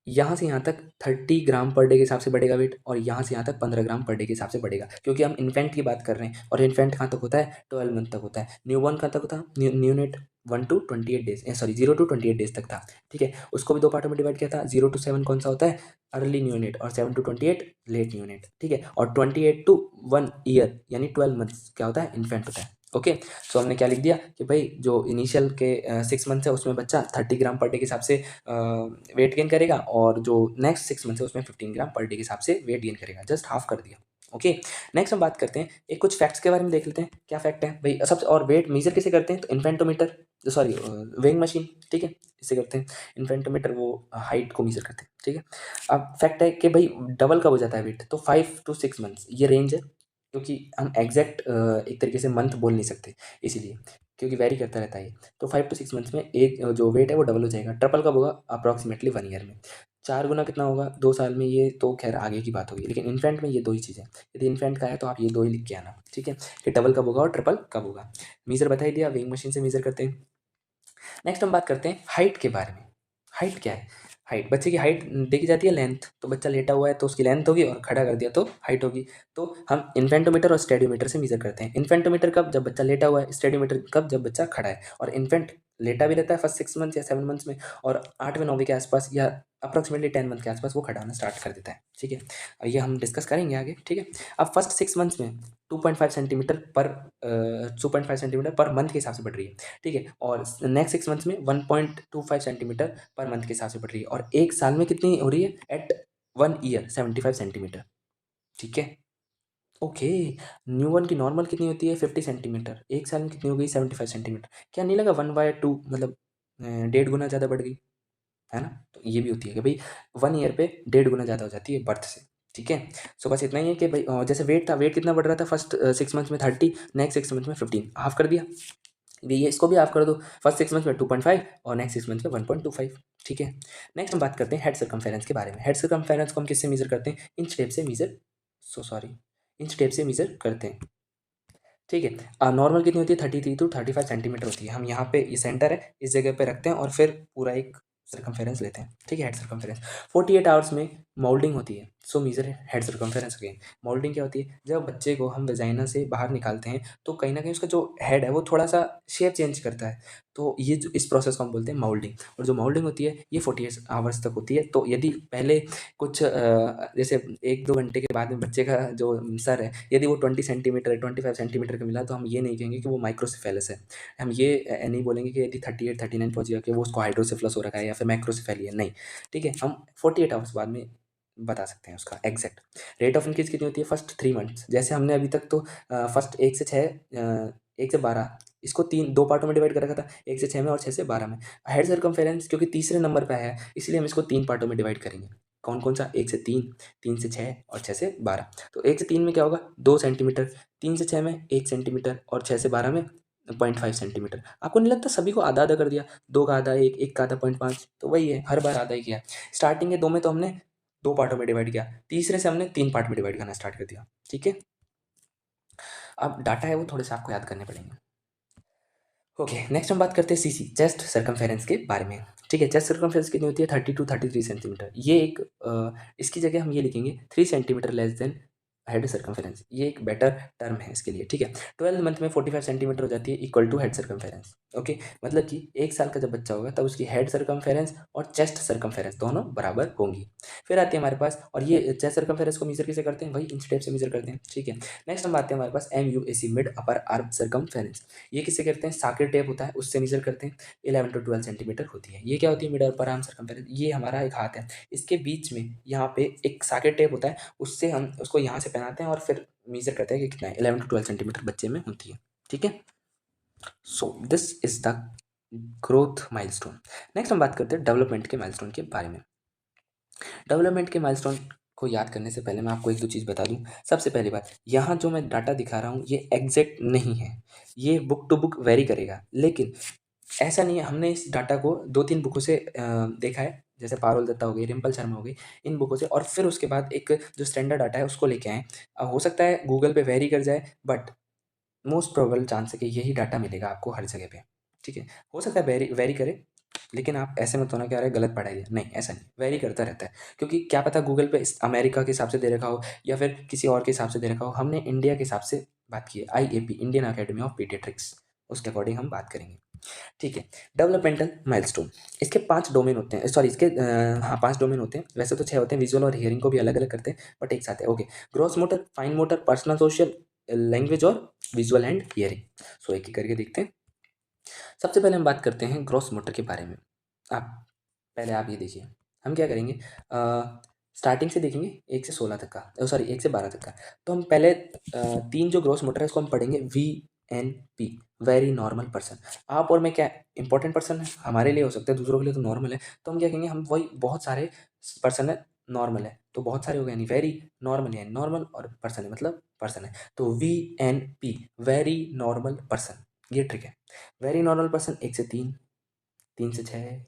Speaker 1: यहाँ से यहाँ तक 30 ग्राम पर डे के हिसाब से बढ़ेगा वेट, और यहाँ से यहाँ तक 15 ग्राम पर डे के हिसाब से बढ़ेगा, क्योंकि हम इन्फेंट की बात कर रहे हैं, और इन्फेंट कहाँ तक होता है? 12 मंथ तक होता है। न्यूबॉर्न कहाँ तक होता है? Neonate 1 to 28 days, sorry 0 to 28 days तक था, ठीक है। उसको भी दो पार्टों में डिवाइड किया था। 0 to 7 कौन सा होता है? अर्ली न्यूनेट, और 7 to 28 लेट न्यूनेट, ठीक है। और 28 to 1 ईयर यानी 12 मंथ्स क्या होता है? इन्फेंट होता है। ओके, सो हमने क्या लिख दिया कि भाई जो इनिशियल के 6 मंथ्स है उसमें बच्चा 30 ग्राम पर डे के हिसाब से वेट गेन करेगा, और जो नेक्स्ट 6 मंथ्स है उसमें 15 ग्राम पर डे के हिसाब से वेट गेन करेगा। जस्ट हाफ कर दिया। ओके, नेक्स्ट हम बात करते हैं एक कुछ फैक्ट्स के बारे में देख लेते हैं। क्या फैक्ट है भाई? सबसे और वेट मेजर कैसे करते हैं? तो इन्फेंटोमीटर, सॉरी वेइंग मशीन, ठीक है, इससे करते हैं। इन्फेंटोमीटर वो हाइट को मेजर करते हैं, ठीक है। अब फैक्ट है कि भाई डबल कब हो जाता है वेट? तो 5 to 6 मंथ्स ये रेंज है, क्योंकि हम एग्जैक्ट एक तरीके से मंथ बोल नहीं सकते इसीलिए, क्योंकि वेरी करता रहता है ये। तो 5 to 6 मंथ्स में एक जो वेट है वो डबल हो जाएगा। ट्रिपल कब होगा? अप्रॉक्सीमेटली 1 ईयर में। 4 गुना कितना होगा? 2 साल में। ये तो खैर आगे की बात होगी, लेकिन इन्फेंट में ये दो ही चीज़ें। यदि इन्फेंट का है तो आप ये दो ही लिख के आना, ठीक है, कि डबल कब होगा और ट्रिपल कब होगा। मीज़र बता ही दिया, वेइंग मशीन से मीज़र करते हैं। नेक्स्ट हम बात करते हैं हाइट के बारे में। हाइट क्या है? हाइट, बच्चे की हाइट देखी जाती है लेंथ। तो बच्चा लेटा हुआ है तो उसकी लेंथ होगी, और खड़ा कर दिया तो हाइट होगी। तो हम इन्फेंटोमीटर और स्टेडियोमीटर से मेजर करते हैं। इन्फेंटोमीटर कब? जब बच्चा लेटा हुआ है। स्टेडियोमीटर कब? जब बच्चा खड़ा है। और इन्फेंट लेटा भी रहता है फर्स्ट 6 मंथ या 7 मंथ्स में, और 8वें 9वें के आसपास या अप्रॉक्सीमेटली 10 मंथ के आसपास वो खड़ा होना स्टार्ट कर देता है, ठीक है। और ये हम डिस्कस करेंगे आगे, ठीक है। अब फर्स्ट 6 मंथ्स में 2.5 सेंटीमीटर पर मंथ के हिसाब से बढ़ रही है, ठीक है। और नेक्स्ट 6 मंथ्स में 1.25 सेंटीमीटर पर मंथ के हिसाब से बढ़ रही है, और एक साल में कितनी हो रही है? एट 1 ईयर 75 सेंटीमीटर, ठीक है। ओके, न्यू वन की नॉर्मल कितनी होती है? 50 सेंटीमीटर। एक साल में कितनी हो गई? 75 सेंटीमीटर। क्या नहीं लगा 1/2 मतलब 1.5 गुना ज़्यादा बढ़ गई, है ना। तो ये भी होती है कि भाई 1 ईयर पे 1.5 गुना ज़्यादा हो जाती है बर्थ से, ठीक है। सो बस इतना ही है कि भाई जैसे वेट था, वेट कितना बढ़ रहा था? फर्स्ट 6 मंथ्स में 30, नेक्स्ट 6 मंथ्स में 15, हाफ कर दिया। ये इसको भी आप कर दो। फर्स्ट 6 मंथ्स में 2.5 और नेक्स्ट 6 मंथ्स में 1.25, ठीक है। नेक्स्ट हम बात करते हैं हेड सर्कमफेरेंस के बारे में। हेड सर्कमफेरेंस को हम किससे मेजर करते हैं? इंच टेप से मेजर सॉरी इंच टेप से मेजर करते हैं, ठीक है। नॉर्मल कितनी होती है? 33 to 35 सेंटीमीटर होती है। हम यहाँ पे ये सेंटर है, इस जगह पे रखते हैं और फिर पूरा एक सर्कमफेरेंस लेते हैं, ठीक है, हेड सर्कमफेरेंस। 48 आवर्स में मोल्डिंग होती है, सो मेजर है हेड सर्कमफेरेंस अगेन। मोल्डिंग क्या होती है? जब बच्चे को हम वेजाइना से बाहर निकालते हैं तो कहीं ना कहीं उसका जो हेड है वो थोड़ा सा शेप चेंज करता है, तो ये जो इस प्रोसेस को हम बोलते हैं मोल्डिंग। और जो मोल्डिंग होती है ये 48 आवर्स तक होती है। तो यदि पहले कुछ जैसे 1-2 घंटे के बाद में बच्चे का जो सर है, यदि वो 20 सेंटीमीटर 25 सेंटीमीटर का मिला, तो हम ये नहीं कहेंगे कि वो माइक्रोसेफेलस है। हम ये नहीं बोलेंगे कि यदि 38-39 पहुंच गया कि वो उसको हाइड्रोसेफलस हो रखा है या फिर माइक्रोसेफेली है, नहीं, ठीक है। हम 48 आवर्स बाद में बता सकते हैं उसका एग्जैक्ट। रेट ऑफ इंक्रीज कितनी होती है? फर्स्ट 3 मंथ्स, जैसे हमने अभी तक तो फर्स्ट 1 से 6 1 से 12 इसको तीन दो पार्टों में डिवाइड कर रखा था, 1 से 6 में और 6 से 12 में। हेड सर्कमफेरेंस क्योंकि तीसरे नंबर पे है, इसलिए हम इसको 3 पार्टों में डिवाइड करेंगे। कौन कौन सा? 1 से 3, 3 से 6 और 6 से 12। तो 1 से 3 में क्या होगा? 2 सेंटीमीटर, 3 से 6 में 1 सेंटीमीटर, और 6 से 12 में 0.5 सेंटीमीटर। आपको नहीं लगता सभी को आधा आधा कर दिया? दो का आधा एक, एक का आधा 0.5, तो वही है, हर बार आधा ही किया। स्टार्टिंग के दो में तो हमने दो पार्टों में डिवाइड किया, तीसरे से हमने 3 पार्ट में डिवाइड करना स्टार्ट कर दिया, ठीक है। अब डाटा है वो थोड़े से आपको याद करने पड़ेंगे। ओके, नेक्स्ट हम बात करते हैं सीसी, चेस्ट सर्कमफेरेंस के बारे में, ठीक है। चेस्ट सर्कमफेरेंस कितनी होती है? 30 to 33 सेंटीमीटर। ये एक इसकी जगह हम ये लिखेंगे 3 centimetre less than head circumference. ये एक बेटर टर्म है इसके लिए, ठीक है। 12 मंथ में 45 सेंटीमीटर हो जाती है, equal to head circumference. Okay, मतलब कि 1 साल का जब बच्चा होगा तब उसकी हेड सर्कमफेरेंस और चेस्ट सर्कमफेरेंस दोनों बराबर होंगी। फिर आती है हमारे पास, और ये चेस्ट सर्कमफेरेंस को मेजर कैसे करते हैं, वही इंच टेप से मेजर करते हैं, ठीक है। नेक्स्ट हम आते हैं हमारे पास MUAC, mid upper arm circumference. ये किससे करते हैं, साकेट टेप होता है उससे मेजर करते हैं, 11 to 12 सेंटीमीटर होती है। ये क्या होती है, मिड अपर आर्म सर्कमफेरेंस। ये हमारा एक हाथ है, इसके बीच में यहाँ पे एक साकेट टेप होता है, उससे हम उसको यहाँ से पहनाते हैं और फिर मेजर करते हैं कि कितना है, 11 to 12 सेंटीमीटर बच्चे में होती है, ठीक है। So this is the growth milestone. Next हम बात करते हैं डेवलपमेंट के माइलस्टोन के बारे में। डेवलपमेंट के माइलस्टोन को याद करने से पहले मैं आपको एक दो चीज़ बता दूं। सबसे पहली बात, यहाँ जो मैं डाटा दिखा रहा हूँ ये एग्जैक्ट नहीं है, ये बुक टू बुक वेरी करेगा, लेकिन ऐसा नहीं है। हमने इस डाटा को दो तीन बुकों से देखा है, जैसे पारुल दत्ता हो गई, रिम्पल शर्मा हो गई, इन बुकों से, और फिर उसके बाद एक जो स्टैंडर्ड डाटा है उसको लेके आए। हो सकता है गूगल पे वेरी कर जाए, बट मोस्ट प्रोबेबल चांस है कि यही डाटा मिलेगा आपको हर जगह पे, ठीक है। हो सकता है वेरी वेरी करे, लेकिन आप ऐसे मत होना कि अरे गलत पढ़ाई है, नहीं ऐसा नहीं, वेरी करता रहता है। क्योंकि क्या पता गूगल पे अमेरिका के हिसाब से दे रखा हो या फिर किसी और के हिसाब से दे रखा हो। हमने इंडिया के हिसाब से बात की है, IAP, Indian academy of paediatrics, उसके अकॉर्डिंग हम बात करेंगे, ठीक है। डेवलपमेंटल माइलस्टोन, इसके 5 डोमेन होते हैं, सॉरी इसके हाँ 5 डोमेन होते हैं, वैसे तो 6 होते हैं, विजुअल और हियरिंग को भी अलग अलग करते हैं, बट एक साथ है, okay. Gross motor, fine motor, personal social, language और विजुअल एंड हियरिंग। सो एक एक करके देखते हैं। सबसे पहले हम बात करते हैं ग्रॉस मोटर के बारे में। आप पहले आप ये देखिए, हम क्या करेंगे, स्टार्टिंग से देखेंगे 1 से 16 तक का, सॉरी 1 से 12 तक का। तो हम पहले 3 जो ग्रॉस मोटर है उसको हम पढ़ेंगे VNP, वेरी नॉर्मल पर्सन। आप और मैं क्या इंपॉर्टेंट पर्सन है, हमारे लिए हो सकता है, दूसरों के लिए तो नॉर्मल है, तो हम क्या कहेंगे, हम वही बहुत सारे पर्सन है, नॉर्मल है तो बहुत सारे हो गए, यानी वेरी, नॉर्मल है नॉर्मल, और पर्सन है मतलब पर्सन है, तो VNP, वेरी नॉर्मल पर्सन, ये ट्रिक है। वेरी नॉर्मल पर्सन 1 से 3, 3 से 6,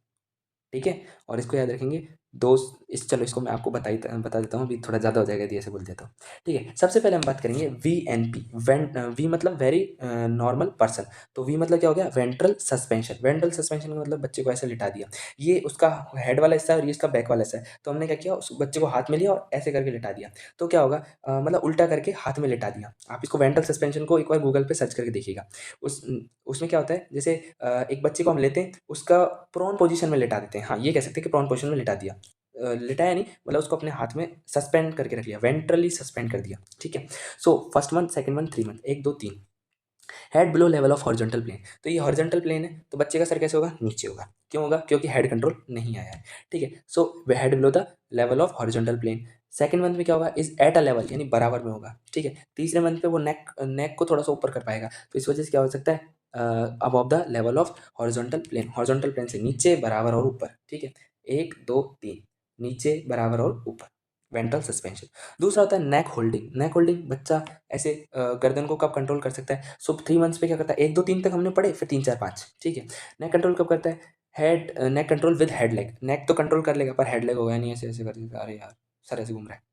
Speaker 1: ठीक है। और इसको याद रखेंगे दो, चलो इसको मैं आपको बता देता हूँ, अभी थोड़ा ज़्यादा हो जाएगा यदि ऐसे बोल देता हूँ, ठीक है। सबसे पहले हम बात करेंगे VNP, वी मतलब वेरी नॉर्मल पर्सन। तो वी मतलब क्या हो गया, वेंट्रल सस्पेंशन। वेंट्रल सस्पेंशन का मतलब बच्चे को ऐसे लिटा दिया, ये उसका हेड वाला हिस्सा है और ये इसका बैक वाला हिस्सा है, तो हमने क्या किया, उस बच्चे को हाथ में लिया और ऐसे करके लिटा दिया। तो क्या होगा, मतलब उल्टा करके हाथ में लिटा दिया। आप इसको वेंट्रल सस्पेंशन को एक बार गूगल पे सर्च करके देखिएगा। उस उसमें क्या होता है, जैसे एक बच्चे को हम लेते हैं, उसका प्रोन पोजीशन में लिटा देते हैं, हाँ ये कह सकते हैं कि प्रोन पोजीशन में लिटा दिया, लिटाया नहीं, मतलब उसको अपने हाथ में सस्पेंड करके रख लिया, वेंट्रली सस्पेंड कर दिया, ठीक है। So first month, second month, 3 month, 1 2 3, head below level of horizontal plane. तो ये हॉरिजॉन्टल प्लेन है, तो बच्चे का सर कैसे होगा, नीचे होगा, क्यों होगा, क्योंकि हेड कंट्रोल नहीं आया है, ठीक है। So head below the level of horizontal plane. Second month में क्या होगा, इज एट अ लेवल, यानी बराबर में होगा, ठीक है। तीसरे मंथ पे वो नेक नेक को थोड़ा सा ऊपर कर पाएगा, तो इस वजह से क्या हो सकता है, above the level of horizontal plane, horizontal plane से नीचे, बराबर और ऊपर, ठीक है। 1 2 3, नीचे, बराबर और ऊपर, वेंट्रल सस्पेंशन। दूसरा होता है नेक होल्डिंग। नेक होल्डिंग, बच्चा ऐसे गर्दन को कब कंट्रोल कर सकता है, सो 3 मंथ्स पे क्या करता है, 1 2 3 तक हमने पढ़े, फिर 3 4 5, ठीक है। नेक कंट्रोल कब करता है, head neck control with head leg, neck तो कंट्रोल कर लेगा पर हेड लेग होगा नहीं, ऐसे ऐसे कर देगा, अरे यार सर ऐसे घूम रहा है।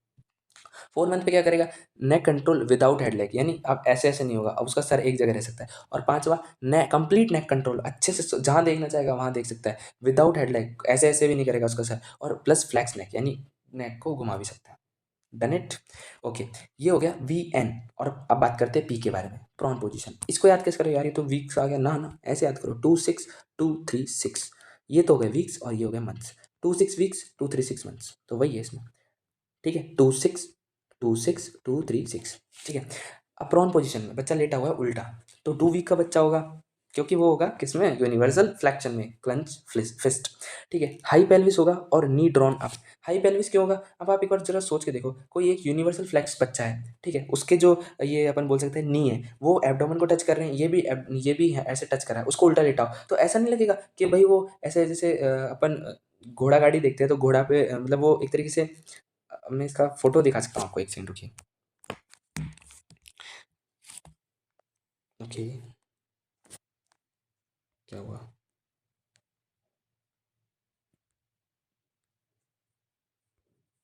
Speaker 1: 4 मंथ पे क्या करेगा, नेक कंट्रोल विदाउट हेड लेग, यानी अब ऐसे ऐसे नहीं होगा, अब उसका सर एक जगह रह सकता है। और पांचवा, नेक कंप्लीट नेक कंट्रोल, अच्छे से जहां देखना चाहेगा वहां देख सकता है, विदाउट हेड लेग, ऐसे ऐसे भी नहीं करेगा उसका सर, और प्लस फ्लैक्स नेक, यानी नेक को घुमा भी सकता है। Done it, okay. ये हो गया VN। और अब बात करते हैं P के बारे में, प्रॉन पोजीशन। इसको याद कैसे करो यार, ये तो वीक्स आ गया ना, ना ऐसे याद करो, 2 6 2 3 6, ये तो हो गए वीक्स और ये हो गए मंथ्स, 2 6 वीक्स, 2 3 6 मंथ्स, तो वही है इसमें, ठीक है। 2 6 2 6 2 3 6, ठीक है। अब प्रॉन पोजीशन में बच्चा लेटा हुआ है उल्टा, तो 2 वीक का बच्चा होगा, क्योंकि वो होगा किसमें, यूनिवर्सल फ्लैक्शन में, क्लंच फिस्ट, ठीक है। हाई पेल्विस होगा और नी ड्रॉन अप। हाई पेल्विस क्यों होगा, अब आप एक बार जरा सोच के देखो, कोई एक यूनिवर्सल फ्लैक्स बच्चा है, ठीक है, उसके जो ये अपन बोल सकते हैं नी है, वो एब्डोमेन को टच कर रहे हैं, ये भी है, ऐसे टच कर रहा है, उसको उल्टा लेटाओ, तो ऐसा नहीं लगेगा कि भाई वो ऐसे जैसे अपन घोड़ा गाड़ी देखते हैं, तो घोड़ा पे मतलब वो एक तरीके से, मैं इसका फोटो दिखा सकता हूँ आपको, एक सेकंड रुकिए, ओके। क्या हुआ,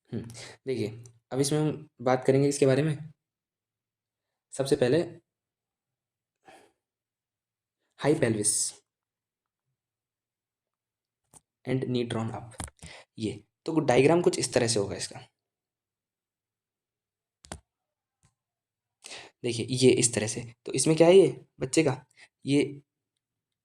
Speaker 1: हम्म, देखिए, अब इसमें हम बात करेंगे इसके बारे में। सबसे पहले high pelvis and knee drawn up, ये तो डायग्राम कुछ इस तरह से होगा इसका, देखिए ये इस तरह से, तो इसमें क्या है, ये बच्चे का, ये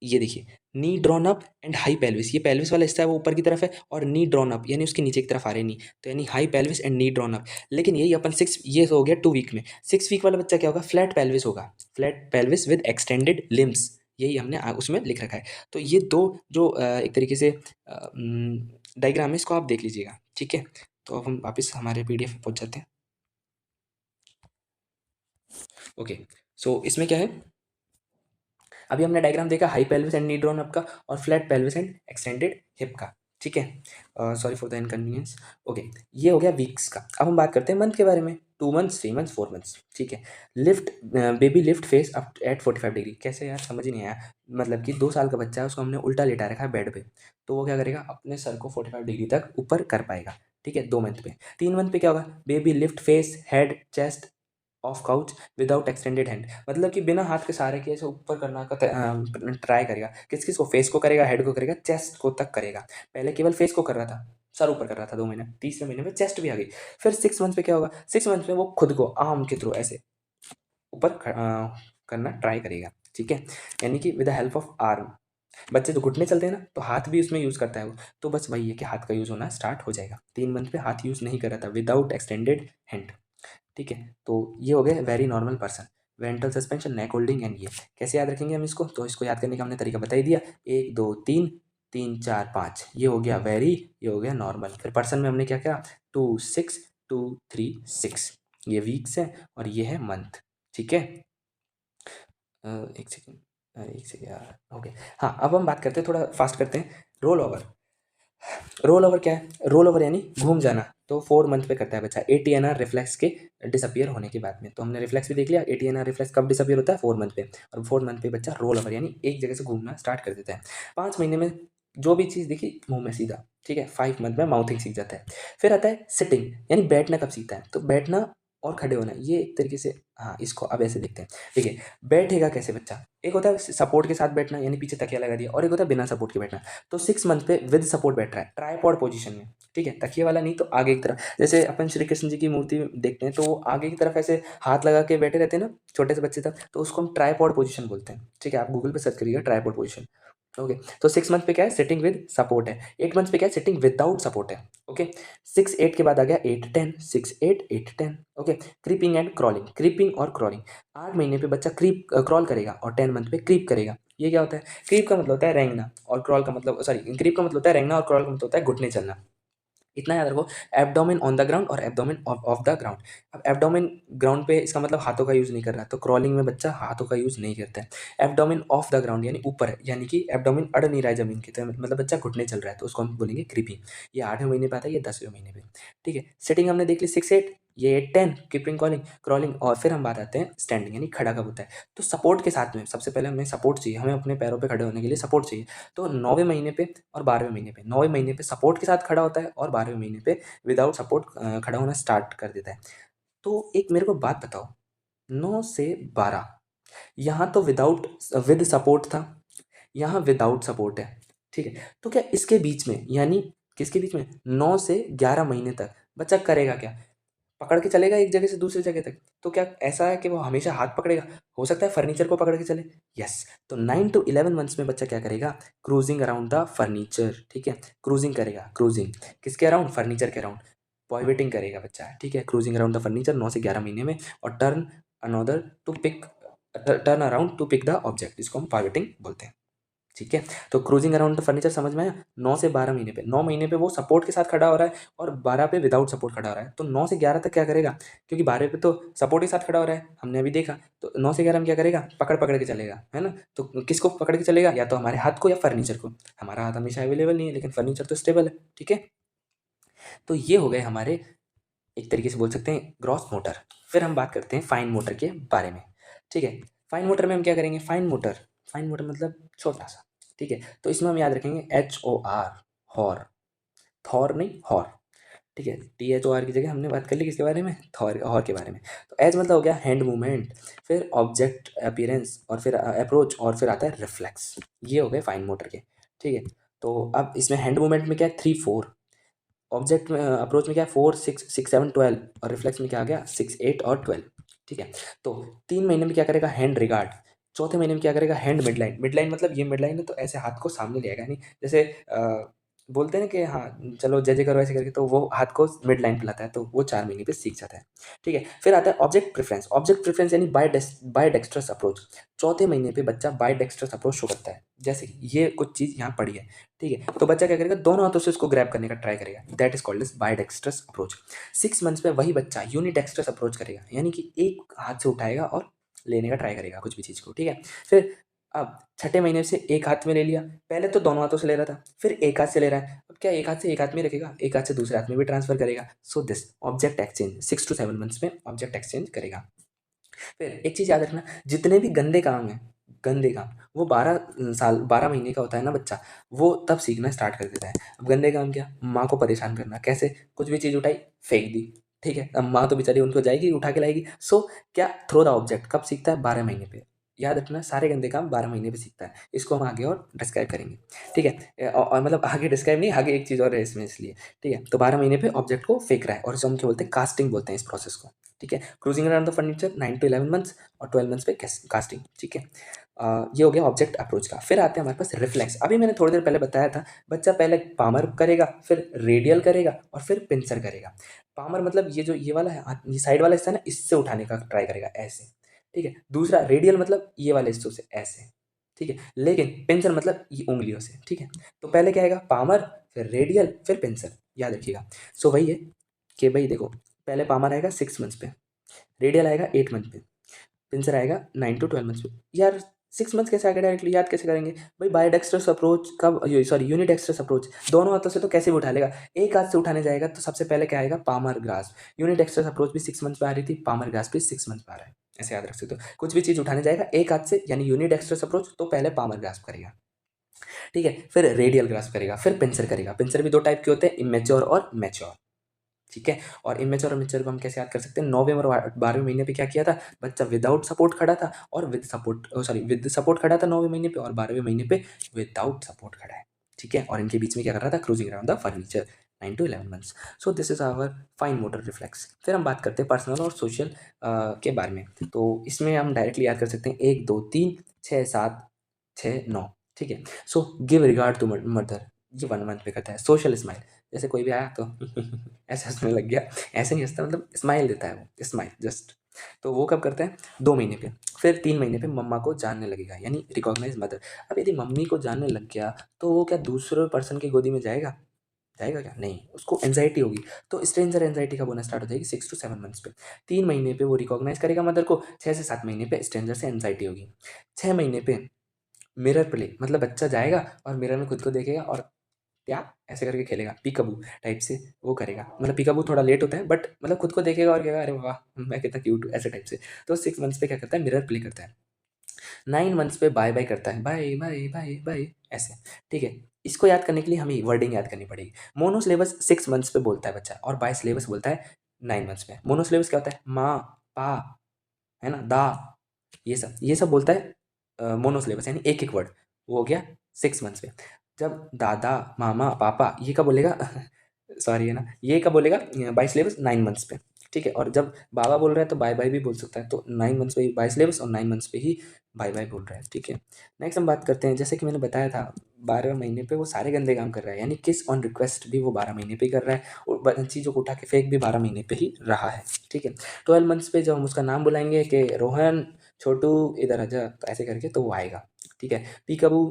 Speaker 1: ये देखिए, knee drawn up and high pelvis, ये पेल्विस वाला हिस्सा है वो ऊपर की तरफ है, और नी ड्रॉन अप यानी उसके नीचे की तरफ आ रहे नी, तो यानी high pelvis and knee drawn up. लेकिन यही अपन 6, ये हो गया 2 वीक में। 6 वीक वाला बच्चा क्या होगा, फ्लैट पेल्विस होगा, flat pelvis with extended limbs, यही हमने उसमें लिख रखा है। तो ये दो जो एक तरीके से डायग्राम है, इसको आप देख लीजिएगा, ठीक है। तो अब हम वापस हमारे पीडीएफ पे पहुंच जाते हैं। ओके, सो इसमें क्या है, अभी हमने डायग्राम देखा high pelvis and knee drawn up का, और flat pelvis and extended hip का, ठीक है। Sorry for the inconvenience. Okay, ये हो गया वीक्स का। अब हम बात करते हैं मंथ के बारे में, 2 मंथ्स, 3 मंथ्स, 4 मंथ्स, ठीक है। Lift, baby lift face up at 45 degree, कैसे यार, समझ ही नहीं आया। मतलब कि 2 साल का बच्चा है, उसको हमने उल्टा लेटा रखा है बेड पे, तो वो क्या करेगा, अपने सर को 45 डिग्री तक ऊपर कर पाएगा, ठीक है, 2 मंथ पे। 3 मंथ पे क्या होगा, baby lift face head chest of couch without extended hand, मतलब कि बिना हाथ के सहारे के ऐसे ऊपर करना का ट्राई करेगा। किस किस को, फेस को करेगा, हेड को करेगा, चेस्ट को तक करेगा। पहले केवल फेस को कर रहा था, सर ऊपर कर रहा था 2 महीने, तीसरे महीने में चेस्ट भी आ गई। फिर 6 मंथ पे क्या होगा, 6 मंथ में वो खुद को आर्म के थ्रू ऐसे ऊपर करना ट्राई करेगा, ठीक है, यानी कि with the help of arm. बच्चे जो घुटने चलते हैं ना, तो हाथ भी उसमें यूज़ करता है वो, तो बस वही है कि हाथ का यूज़ होना स्टार्ट हो जाएगा। 3 मंथ पे हाथ यूज़ नहीं कर रहा था, विदाउट एक्सटेंडेड हैंड, ठीक है। तो ये हो गए very normal person, ventral suspension, neck holding and ये कैसे याद रखेंगे हम इसको, तो इसको याद करने का हमने तरीका बता ही दिया, 1 2 3, 3 4 5, ये हो गया वेरी, ये हो गया नॉर्मल। फिर पर्सन में हमने क्या किया, 2 6 2 3 6, ये वीक्स है और ये है मंथ, ठीक है। एक सेकेंड, एक सेकेंड यार, ओके। हाँ, अब हम बात करते हैं, थोड़ा फास्ट करते हैं, रोल ओवर। रोल ओवर क्या है, रोल ओवर यानी घूम जाना, तो 4 मंथ पे करता है बच्चा, एटीएनआर रिफ्लेक्स के डिसअपियर होने के बाद में। तो हमने रिफ्लेक्स भी देख लिया, एटीएनआर रिफ्लेक्स कब डिसअपियर होता है, 4 मंथ पे, और 4 मंथ पे बच्चा रोल ओवर यानी एक जगह से घूमना स्टार्ट कर देता है। 5 महीने में जो भी चीज़ दिखी मुंह में सीधा, ठीक है। 5 मंथ में माउथिंग सीख जाता है। फिर आता है सिटिंग, यानी बैठना कब सीखता है, तो बैठना और खड़े होना, ये एक तरीके से, हाँ, इसको अब ऐसे देखते हैं, ठीक है। बैठेगा कैसे बच्चा, एक होता है सपोर्ट के साथ बैठना, यानी पीछे तकिया लगा दिया, और एक होता है बिना सपोर्ट के बैठना। तो 6 मंथ पे विद सपोर्ट बैठ रहा है, ट्राइपॉड पोजीशन में, ठीक है, तकिए वाला नहीं, तो आगे की तरफ, जैसे अपन श्री कृष्ण जी की मूर्ति देखते हैं, तो वो आगे की तरफ ऐसे हाथ लगा के बैठे रहते हैं ना, छोटे से बच्चे तक, तो उसको हम ट्राइपॉड पोजीशन बोलते हैं, ठीक है। आप गूगल पे सर्च करिएगा ट्राइपॉड पोजीशन, ओके। तो 6 मंथ पे क्या है, सिटिंग विद सपोर्ट है। 8 मंथ पे क्या है, सिटिंग विदाउट सपोर्ट है, ओके। 6 8 के बाद आ गया 8 10, 6 8 8 10, okay. Creeping and crawling, creeping और क्रॉलिंग, 8 महीने पे बच्चा क्रीप क्रॉल करेगा, और 10 मंथ पे क्रीप करेगा। ये क्या होता है, क्रीप का मतलब होता है रेंगना, और क्रॉल का मतलब, सॉरी, क्रीप का मतलब होता है रेंगना, और क्रॉल का मतलब होता है घुटने चलना। इतना याद रखो, एब्डोमेन ऑन द ग्राउंड और एब्डोमेन ऑफ द ग्राउंड। अब एब्डोमेन ग्राउंड पे, इसका मतलब हाथों का यूज़ नहीं कर रहा, तो क्रॉलिंग में बच्चा हाथों का यूज़ नहीं करता है। एब्डोमेन ऑफ द ग्राउंड यानी ऊपर है, यानी कि एब्डोमेन अड़ नहीं रहा है जमीन की, तो मतलब बच्चा घुटने चल रहा है, तो उसको हम बोलेंगे क्रीपिंग। ये 8वें महीने पे आता है, ये 10वें महीने पे, ठीक है। सिटिंग हमने देख ली 6 8, ये 8 10, कीपिंग कॉलिंग क्रॉलिंग, और फिर हम बात आते हैं स्टैंडिंग, यानी खड़ा कब होता है। तो सपोर्ट के साथ में, सबसे पहले हमें सपोर्ट चाहिए, हमें अपने पैरों पे खड़े होने के लिए सपोर्ट चाहिए। तो 9वें महीने पे और 12वें महीने पे, 9वें महीने पे सपोर्ट के साथ खड़ा होता है, और 12वें महीने पे विदाउट सपोर्ट खड़ा होना स्टार्ट कर देता है। तो एक मेरे को बात बताओ, 9 से 12, यहाँ तो विदाउट, विद सपोर्ट था, यहाँ विदाउट सपोर्ट है, ठीक है। तो क्या इसके बीच में, यानी किसके बीच में, 9 से 11 महीने तक बच्चा करेगा क्या, पकड़ के चलेगा एक जगह से दूसरी जगह तक। तो क्या ऐसा है कि वो हमेशा हाथ पकड़ेगा, हो सकता है फर्नीचर को पकड़ के चले, यस। तो 9 to 11 मंथ्स में बच्चा क्या करेगा, क्रूजिंग अराउंड द फर्नीचर, ठीक है। क्रूजिंग करेगा, क्रूजिंग किसके अराउंड, फर्नीचर के अराउंड, पॉइवेटिंग करेगा बच्चा, ठीक है, क्रूजिंग अराउंड द फर्नीचर 9 से 11 महीने में। और turn another to pick, turn around to pick the object, इसको हम पॉइवेटिंग बोलते हैं, ठीक है। तो क्रूजिंग अराउंड द फर्नीचर समझ में आया। 9 से 12 महीने पे, 9 महीने पे वो सपोर्ट के साथ खड़ा हो रहा है, और 12 पे विदाउट सपोर्ट खड़ा हो रहा है। तो 9 से 11 तक क्या करेगा, क्योंकि 12 पे तो सपोर्ट के साथ खड़ा हो रहा है, हमने अभी देखा। तो 9 से 11 में क्या करेगा, पकड़ पकड़ के चलेगा, है ना। तो किसको पकड़ के चलेगा, या तो हमारे हाथ को या फर्नीचर को। हमारा हाथ हमेशा अवेलेबल नहीं है, लेकिन फर्नीचर तो स्टेबल है, ठीक है। तो ये हो गए हमारे, एक तरीके से बोल सकते हैं, ग्रॉस मोटर। फिर हम बात करते हैं फाइन मोटर के बारे में, ठीक है। फाइन मोटर में हम क्या करेंगे, फाइन मोटर, फाइन मोटर मतलब छोटा सा, ठीक है। तो इसमें हम याद रखेंगे HOR, हॉर, थॉर नहीं, हॉर, ठीक है। THOR की जगह हमने बात कर ली किसके बारे में, थॉर, हॉर के बारे में। तो एच मतलब हो गया हैंड मूवमेंट, फिर ऑब्जेक्ट अपीयरेंस, और फिर अप्रोच, और फिर आता है रिफ्लेक्स। ये हो गए फाइन मोटर के, ठीक है। तो अब इसमें हैंड मूवमेंट में क्या है, 3 4, ऑब्जेक्ट में अप्रोच में क्या है, 4 6 6 7 12, और रिफ्लेक्स में क्या आ गया, 6 8 और 12, ठीक है। तो 3 महीने में क्या करेगा, हैंड रिगार्ड, चौथे महीने में क्या करेगा, hand mid line. Mid line मतलब ये मिड लाइन है तो ऐसे हाथ को सामने ले आएगा, यानी जैसे बोलते हैं ना कि हाँ चलो जय जय करो ऐसे करके, तो वो हाथ को मिड लाइन पे लाता है, तो वो 4 महीने पे सीख जाता है। ठीक है, फिर आता है ऑब्जेक्ट प्रेफरेंस। ऑब्जेक्ट प्रेफरेंस यानी बाय डेक्स्ट्रस अप्रोच। चौथे महीने पे बच्चा बाय डेक्स्ट्रस अप्रोच शो करता है। जैसे कि ये कुछ चीज़ यहाँ पड़ी है, ठीक है, तो बच्चा क्या करेगा, दोनों हाथों से उसको ग्रैब करने का ट्राई करेगा, that is called age by dextrous approach. 6 months में वही बच्चा यूनिडेक्स्ट्रस अप्रोच करेगा, यानी कि एक हाथ से उठाएगा और लेने का ट्राई करेगा कुछ भी चीज़ को। ठीक है, फिर अब छठे महीने से एक हाथ में ले लिया, पहले तो दोनों हाथों से ले रहा था, फिर एक हाथ से ले रहा है। अब क्या एक हाथ से एक हाथ में रखेगा, एक हाथ से दूसरे हाथ में भी ट्रांसफर करेगा। So this object exchange 6 to 7 months में ऑब्जेक्ट एक्सचेंज करेगा। फिर एक चीज़ याद रखना, जितने भी गंदे काम हैं, गंदे काम, वो 12 महीने का होता है ना बच्चा, वो तब सीखना स्टार्ट कर देता है। अब गंदे काम क्या, माँ को परेशान करना, कैसे, कुछ भी चीज़ उठाई फेंक दी, ठीक है, अब माँ तो बेचारी उनको जाएगी उठा के लाएगी। सो क्या, थ्रो द ऑब्जेक्ट कब सीखता है, 12 महीने पे। याद रखना, सारे गंदे काम 12 महीने पे सीखता है। इसको हम आगे और डिस्क्राइब करेंगे, ठीक है, और मतलब आगे डिस्क्राइब नहीं, आगे एक चीज़ और है इसमें इसलिए। ठीक है, तो 12 महीने पे ऑब्जेक्ट को फेंक रहा है, और इसे हम क्या बोलते हैं, कास्टिंग बोलते हैं इस प्रोसेस को। ठीक है, cruising around the furniture 9 to 11 months, और 12 मंथ्स पे कास्टिंग। ठीक है, ये हो गया ऑब्जेक्ट अप्रोच का। फिर आते हैं हमारे पास रिफ्लेक्स। अभी मैंने थोड़ी देर पहले बताया था, बच्चा पहले पामर करेगा, फिर रेडियल करेगा, और फिर पिंसर करेगा। पामर मतलब ये जो ये वाला है, ये साइड वाला हिस्सा है ना, इससे उठाने का ट्राई करेगा ऐसे। ठीक है, दूसरा रेडियल मतलब ये वाले हिस्सों से ऐसे। ठीक है, लेकिन पिंसर मतलब ये उंगलियों से। ठीक है, तो पहले क्या आएगा, पामर, फिर रेडियल, फिर पिंसर, याद रखिएगा। सो वही है कि भाई देखो, पहले पामर आएगा 6 मंथ्स पे, रेडियल आएगा 8 मंथ पे, पिंसर आएगा 9 to 12 मंथ्स पे। यार 6 मंथ कैसे आएगा, डायरेक्टली याद कैसे करेंगे भाई, बाई डेक्स्ट्रस अप्रोच कब, सॉरी यूनिडेक्स्ट्रस अप्रोच, दोनों हाथों से तो कैसे भी उठा लेगा। एक हाथ से उठाने जाएगा तो सबसे पहले क्या आएगा, पामर ग्रास्प। यूनिडेक्स्ट्रस अप्रोच भी 6 मंथ पे आ रही थी, पामर ग्रास्प भी 6 मंथ पे आ रहा है, ऐसे याद रख सकते हो। कुछ भी चीज़ उठाने जाएगा एक हाथ से, यानी यूनिडेक्स्ट्रस अप्रोच, तो पहले पामर ग्रास्प करेगा। ठीक है, फिर रेडियल ग्रास्प करेगा, फिर पिंसर करेगा। पिंसर भी दो टाइप के होते हैं, इमेच्योर और मैच्योर। ठीक है, और इमेच्योर और मैच्योर को हम कैसे याद कर सकते हैं, 9वें और 12वें महीने पे क्या किया था, बच्चा विदाउट सपोर्ट खड़ा था, और with support, sorry with support खड़ा था 9वें महीने पे, और 12वें महीने पे विदाउट सपोर्ट खड़ा है। ठीक है, और इनके बीच में क्या कर रहा था, cruising around the furniture 9 to 11 months. So this is our fine motor reflex. फिर हम बात करते हैं पर्सनल और सोशल के बारे में। तो इसमें हम डायरेक्टली याद कर सकते हैं 1 2 3 6 7 6 9। ठीक है, so give regard to mother, ये 1 मंथ पे करता है। सोशल स्माइल, जैसे कोई भी आया तो ऐसे हंसने लग गया, ऐसे नहीं हंसता, मतलब स्माइल देता है वो, स्माइल जस्ट। तो वो कब करता है, 2 महीने पे। फिर 3 महीने पे मम्मा को जानने लगेगा, यानी रिकॉग्नाइज मदर। अब यदि मम्मी को जानने लग गया, तो वो क्या दूसरे पर्सन की गोदी में जाएगा, जाएगा क्या, नहीं, उसको एंजाइटी होगी। तो स्ट्रेंजर एंजाइटी कब होना स्टार्ट हो जाएगी, 6 to 7 मंथ्स पे। 3 महीने पे वो रिकॉग्नाइज करेगा मदर को, 6 से 7 महीने पे स्ट्रेंजर से एंजाइटी होगी। 6 महीने पे मिरर प्ले, मतलब बच्चा जाएगा और मिरर में खुद को देखेगा, और क्या ऐसे करके खेलेगा, पीकaboo टाइप से वो करेगा। मतलब पीकaboo थोड़ा लेट होता है, बट मतलब खुद को देखेगा और कहेगा अरे वाह मैं कितना क्यूट हूँ, ऐसे टाइप से। तो 6 मंथ्स पे क्या करता है, मिरर प्ले करता है। 9 मंथ्स पे बाय बाय करता है, बाय बाय बाय बाय, ऐसे। ठीक है, इसको याद करने के लिए हमें वर्डिंग याद करनी पड़ेगी। मोनोसिलेबस 6 मंथ्स पे बोलता है बच्चा, और बाय सिलेबस बोलता है 9 मंथ्स में। मोनोसिलेबस क्या होता है, माँ, पा, है ना, दा, ये सब बोलता है मोनोसिलेबस, यानी एक एक वर्ड। वो हो गया 6 मंथ्स पे। जब दादा, मामा, पापा, ये कब बोलेगा सॉरी है ना, ये कब बोलेगा, बाई सिलेबस 9 मंथ्स पे। ठीक है, और जब बाबा बोल रहा है तो बाय बाय भी बोल सकता है, तो 9 मंथ्स पे ही बाई सिलेबस, और 9 मंथ्स पे ही बाय बाय बोल रहा है। ठीक है, नेक्स्ट हम बात करते हैं, जैसे कि मैंने बताया था 12वें महीने पे वो सारे गंदे काम कर रहा है, यानी किस ऑन रिक्वेस्ट भी वो 12 महीने पे ही कर रहा है, और चीज़ों को उठा के फेंक भी 12 महीने पे ही रहा है। ठीक है, 12 मंथ्स पे जब हम उसका नाम बुलाएंगे कि रोहन, छोटू, इधर आजा, तो ऐसे करके तो वो आएगा। ठीक है, पीकaboo,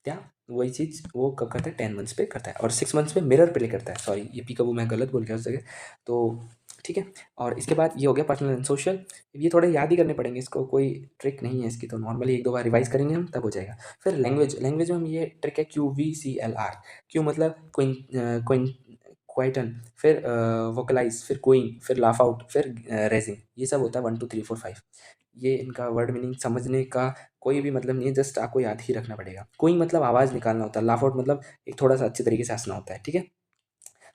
Speaker 1: क्या, वही चीज़ वो कब करता है, 10 मंथ्स पे करता है, और 6 मंथ्स पे मिरर प्ले करता है। सॉरी, ये पीकaboo मैं गलत बोल गया उस जगह। तो ठीक है, और इसके बाद ये हो गया पर्सनल एंड सोशल। ये थोड़े याद ही करने पड़ेंगे, इसको कोई ट्रिक नहीं है इसकी, तो नॉर्मली 1 2 बार रिवाइज करेंगे हम, तब हो जाएगा। फिर लैंग्वेज, लैंग्वेज में हम ये ट्रिक है QVCLR। क्यू मतलब क्विन, क्विन, क्वाइटन, फिर वोकलाइज, फिर क्वीन, फिर लाफ आउट, फिर रेजिंग, ये सब होता है 1 2 3 4 5। ये इनका वर्ड मीनिंग समझने का कोई भी मतलब नहीं है, जस्ट आपको याद ही रखना पड़ेगा। क्वीन मतलब आवाज़ निकालना होता है, लाफ आउट मतलब एक थोड़ा सा अच्छे तरीके से हंसना होता है। ठीक है,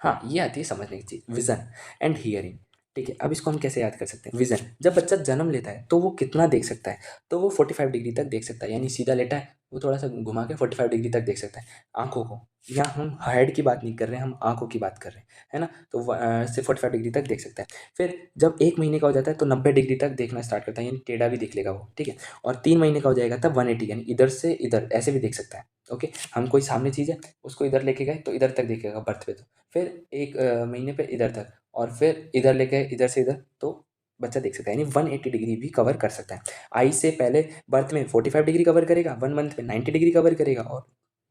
Speaker 1: हाँ, ये आती है समझने की चीज़, विज़न एंड हियरिंग। ठीक है, अब इसको हम कैसे याद कर सकते हैं? विज़न, जब बच्चा जन्म लेता है तो वो कितना देख सकता है? तो वो 45 डिग्री तक देख सकता है, यानी सीधा लेटा है, वो थोड़ा-सा घुमा के 45 डिग्री तक देख सकता है, आँखों को। यहाँ हम हेड की बात नहीं कर रहे हैं, हम आँखों की बात कर रहे हैं, है ना? तो सिर्फ़ 45 डिग्री तक देख सकता है। फिर जब 1 महीने का हो जाता है तो 90 डिग्री तक देखना स्टार्ट करता है, यानी टेढ़ा भी देख लेगा वो, ठीक है? और 3 महीने का हो जाएगा तब 180, यानी इधर से इधर ऐसे भी देख सकता है, ओके? हम कोई सामने चीज़ है, उसको इधर लेके गए तो इधर तक देखेगा बर्थ पे तो। फिर 1 महीने पे इधर तक, और फिर इधर लेके इधर से इधर, तो बच्चा देख सकता है, यानी 180 डिग्री भी कवर कर सकता है। आई से पहले बर्थ में 45 डिग्री कवर करेगा, 1 मंथ में 90 डिग्री कवर करेगा, और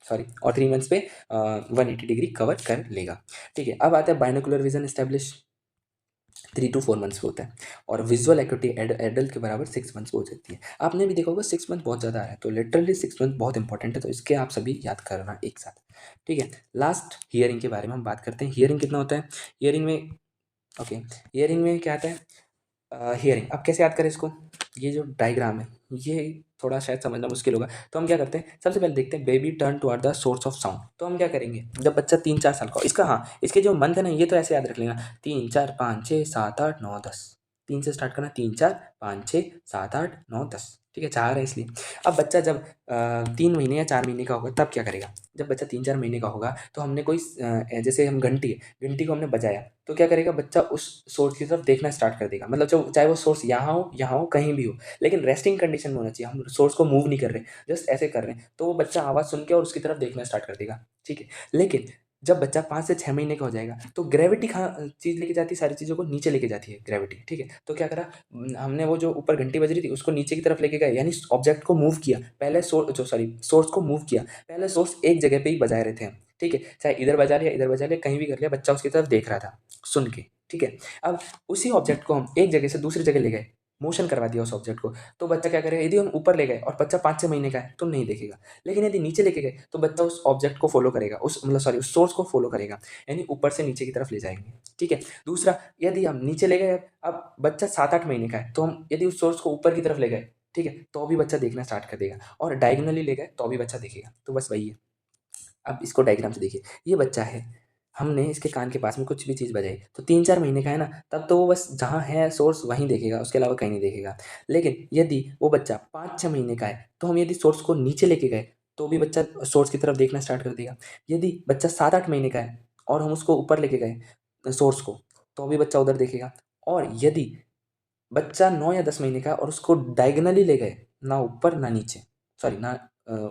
Speaker 1: सॉरी, और 3 मंथ्स पे 180 डिग्री कवर कर लेगा। ठीक है, अब आता है binocular vision establish 3 to 4 months पे होता है, और विजुअल एक्टिविटी एडल्ट के बराबर 6 मंथ्स पे हो जाती है। आपने भी देखा होगा 6 मंथ बहुत ज़्यादा आ रहा है, तो लिटरली 6 मंथ बहुत इंपॉर्टेंट है, तो इसके आप सभी याद करना एक साथ। ठीक है, लास्ट हियरिंग के बारे में हम बात करते हैं। हियरिंग कितना होता है? हियरिंग में, ओके, हियरिंग में क्या आता है? हियरिंग, अब कैसे याद करें इसको? ये जो डायग्राम है, ये थोड़ा शायद समझना मुश्किल होगा, तो हम क्या करते हैं, सबसे पहले देखते हैं baby turn toward the source of sound. तो हम क्या करेंगे, जब बच्चा 3-4 साल का हो, इसका, हाँ, इसके जो मंथ है ना, ये तो ऐसे याद रख लेना, 3, 4, 5, 6, 7, 8, 9, 10। 3 से स्टार्ट करना, 3, 4, 5, 6, 7, 8, 9, 10, ठीक है, 4 है इसलिए। अब बच्चा जब 3 महीने या 4 महीने का होगा तब क्या करेगा? जब बच्चा 3-4 महीने का होगा तो हमने कोई जैसे हम घंटी है, घंटी को हमने बजाया, तो क्या करेगा बच्चा? उस सोर्स की तरफ देखना स्टार्ट कर देगा, मतलब जो चाहे वो सोर्स यहाँ हो, कहीं भी हो, लेकिन रेस्टिंग कंडीशन में होना चाहिए, हम सोर्स को मूव नहीं कर रहे, जस्ट ऐसे कर रहे हैं, तो वो बच्चा आवाज़ सुन के और उसकी तरफ देखना स्टार्ट कर देगा, ठीक है। लेकिन जब बच्चा 5 से 6 महीने का हो जाएगा तो ग्रेविटी कहाँ चीज़ लेके जाती है, सारी चीज़ों को नीचे लेके जाती है ग्रेविटी, ठीक है। तो क्या करा, हमने वो जो ऊपर घंटी बज रही थी उसको नीचे की तरफ लेके गए, यानी ऑब्जेक्ट को मूव किया, पहले सोर्स को मूव किया, पहले सोर्स एक जगह पे ही बजाए रहे थे हम, ठीक है, चाहे इधर बजा लिया, इधर बजा लिया, कहीं भी कर लिया, बच्चा उसकी तरफ देख रहा था सुन के, ठीक है। अब उसी ऑब्जेक्ट को हम एक जगह से दूसरी जगह ले गए, मोशन करवा दिया उस ऑब्जेक्ट को, तो बच्चा क्या करेगा? यदि हम ऊपर ले गए और बच्चा 5-6 महीने का है तो नहीं देखेगा, लेकिन यदि नीचे लेके गए तो बच्चा उस ऑब्जेक्ट को फॉलो करेगा, उस सोर्स को फॉलो करेगा, यानी ऊपर से नीचे की तरफ ले जाएंगे, ठीक है। दूसरा, यदि हम नीचे ले गए, अब बच्चा 7-8 महीने का है, तो हम यदि उस सोर्स को ऊपर की तरफ ले गए, ठीक है, तो भी बच्चा देखना स्टार्ट कर देगा, और डायगोनली ले गए तो भी बच्चा देखेगा, तो बस वही है। अब इसको डायग्राम से देखिए, ये बच्चा है, हमने इसके कान के पास में कुछ भी चीज़ बजाई, तो 3-4 महीने का है ना, तब तो वो बस जहाँ है सोर्स वहीं देखेगा, उसके अलावा कहीं नहीं देखेगा। लेकिन यदि वो बच्चा 5-6 महीने का है, तो हम यदि सोर्स को नीचे लेके गए, तो भी बच्चा सोर्स की तरफ देखना स्टार्ट कर देगा। यदि बच्चा 7-8 महीने का है और हम उसको ऊपर लेके गए सोर्स को, तो भी बच्चा उधर देखेगा। और यदि बच्चा 9 या 10 महीने का और उसको डायगोनली ले गए, ना ऊपर ना नीचे, सॉरी, ना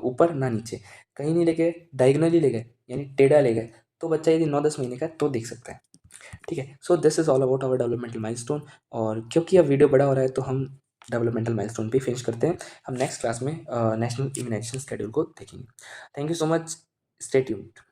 Speaker 1: ऊपर ना नीचे, कहीं नहीं ले गए, डायगोनली ले गए, यानी टेढ़ा ले गए, तो बच्चा यदि 9-10 महीने का है तो देख सकता है, ठीक है। So this is all about our developmental milestone, और क्योंकि अब वीडियो बड़ा हो रहा है तो हम डेवलपमेंटल माइलस्टोन पे फिनिश करते हैं। हम नेक्स्ट क्लास में नेशनल इम्यूनाइजेशन शेड्यूल को देखेंगे। Thank you so much, stay tuned.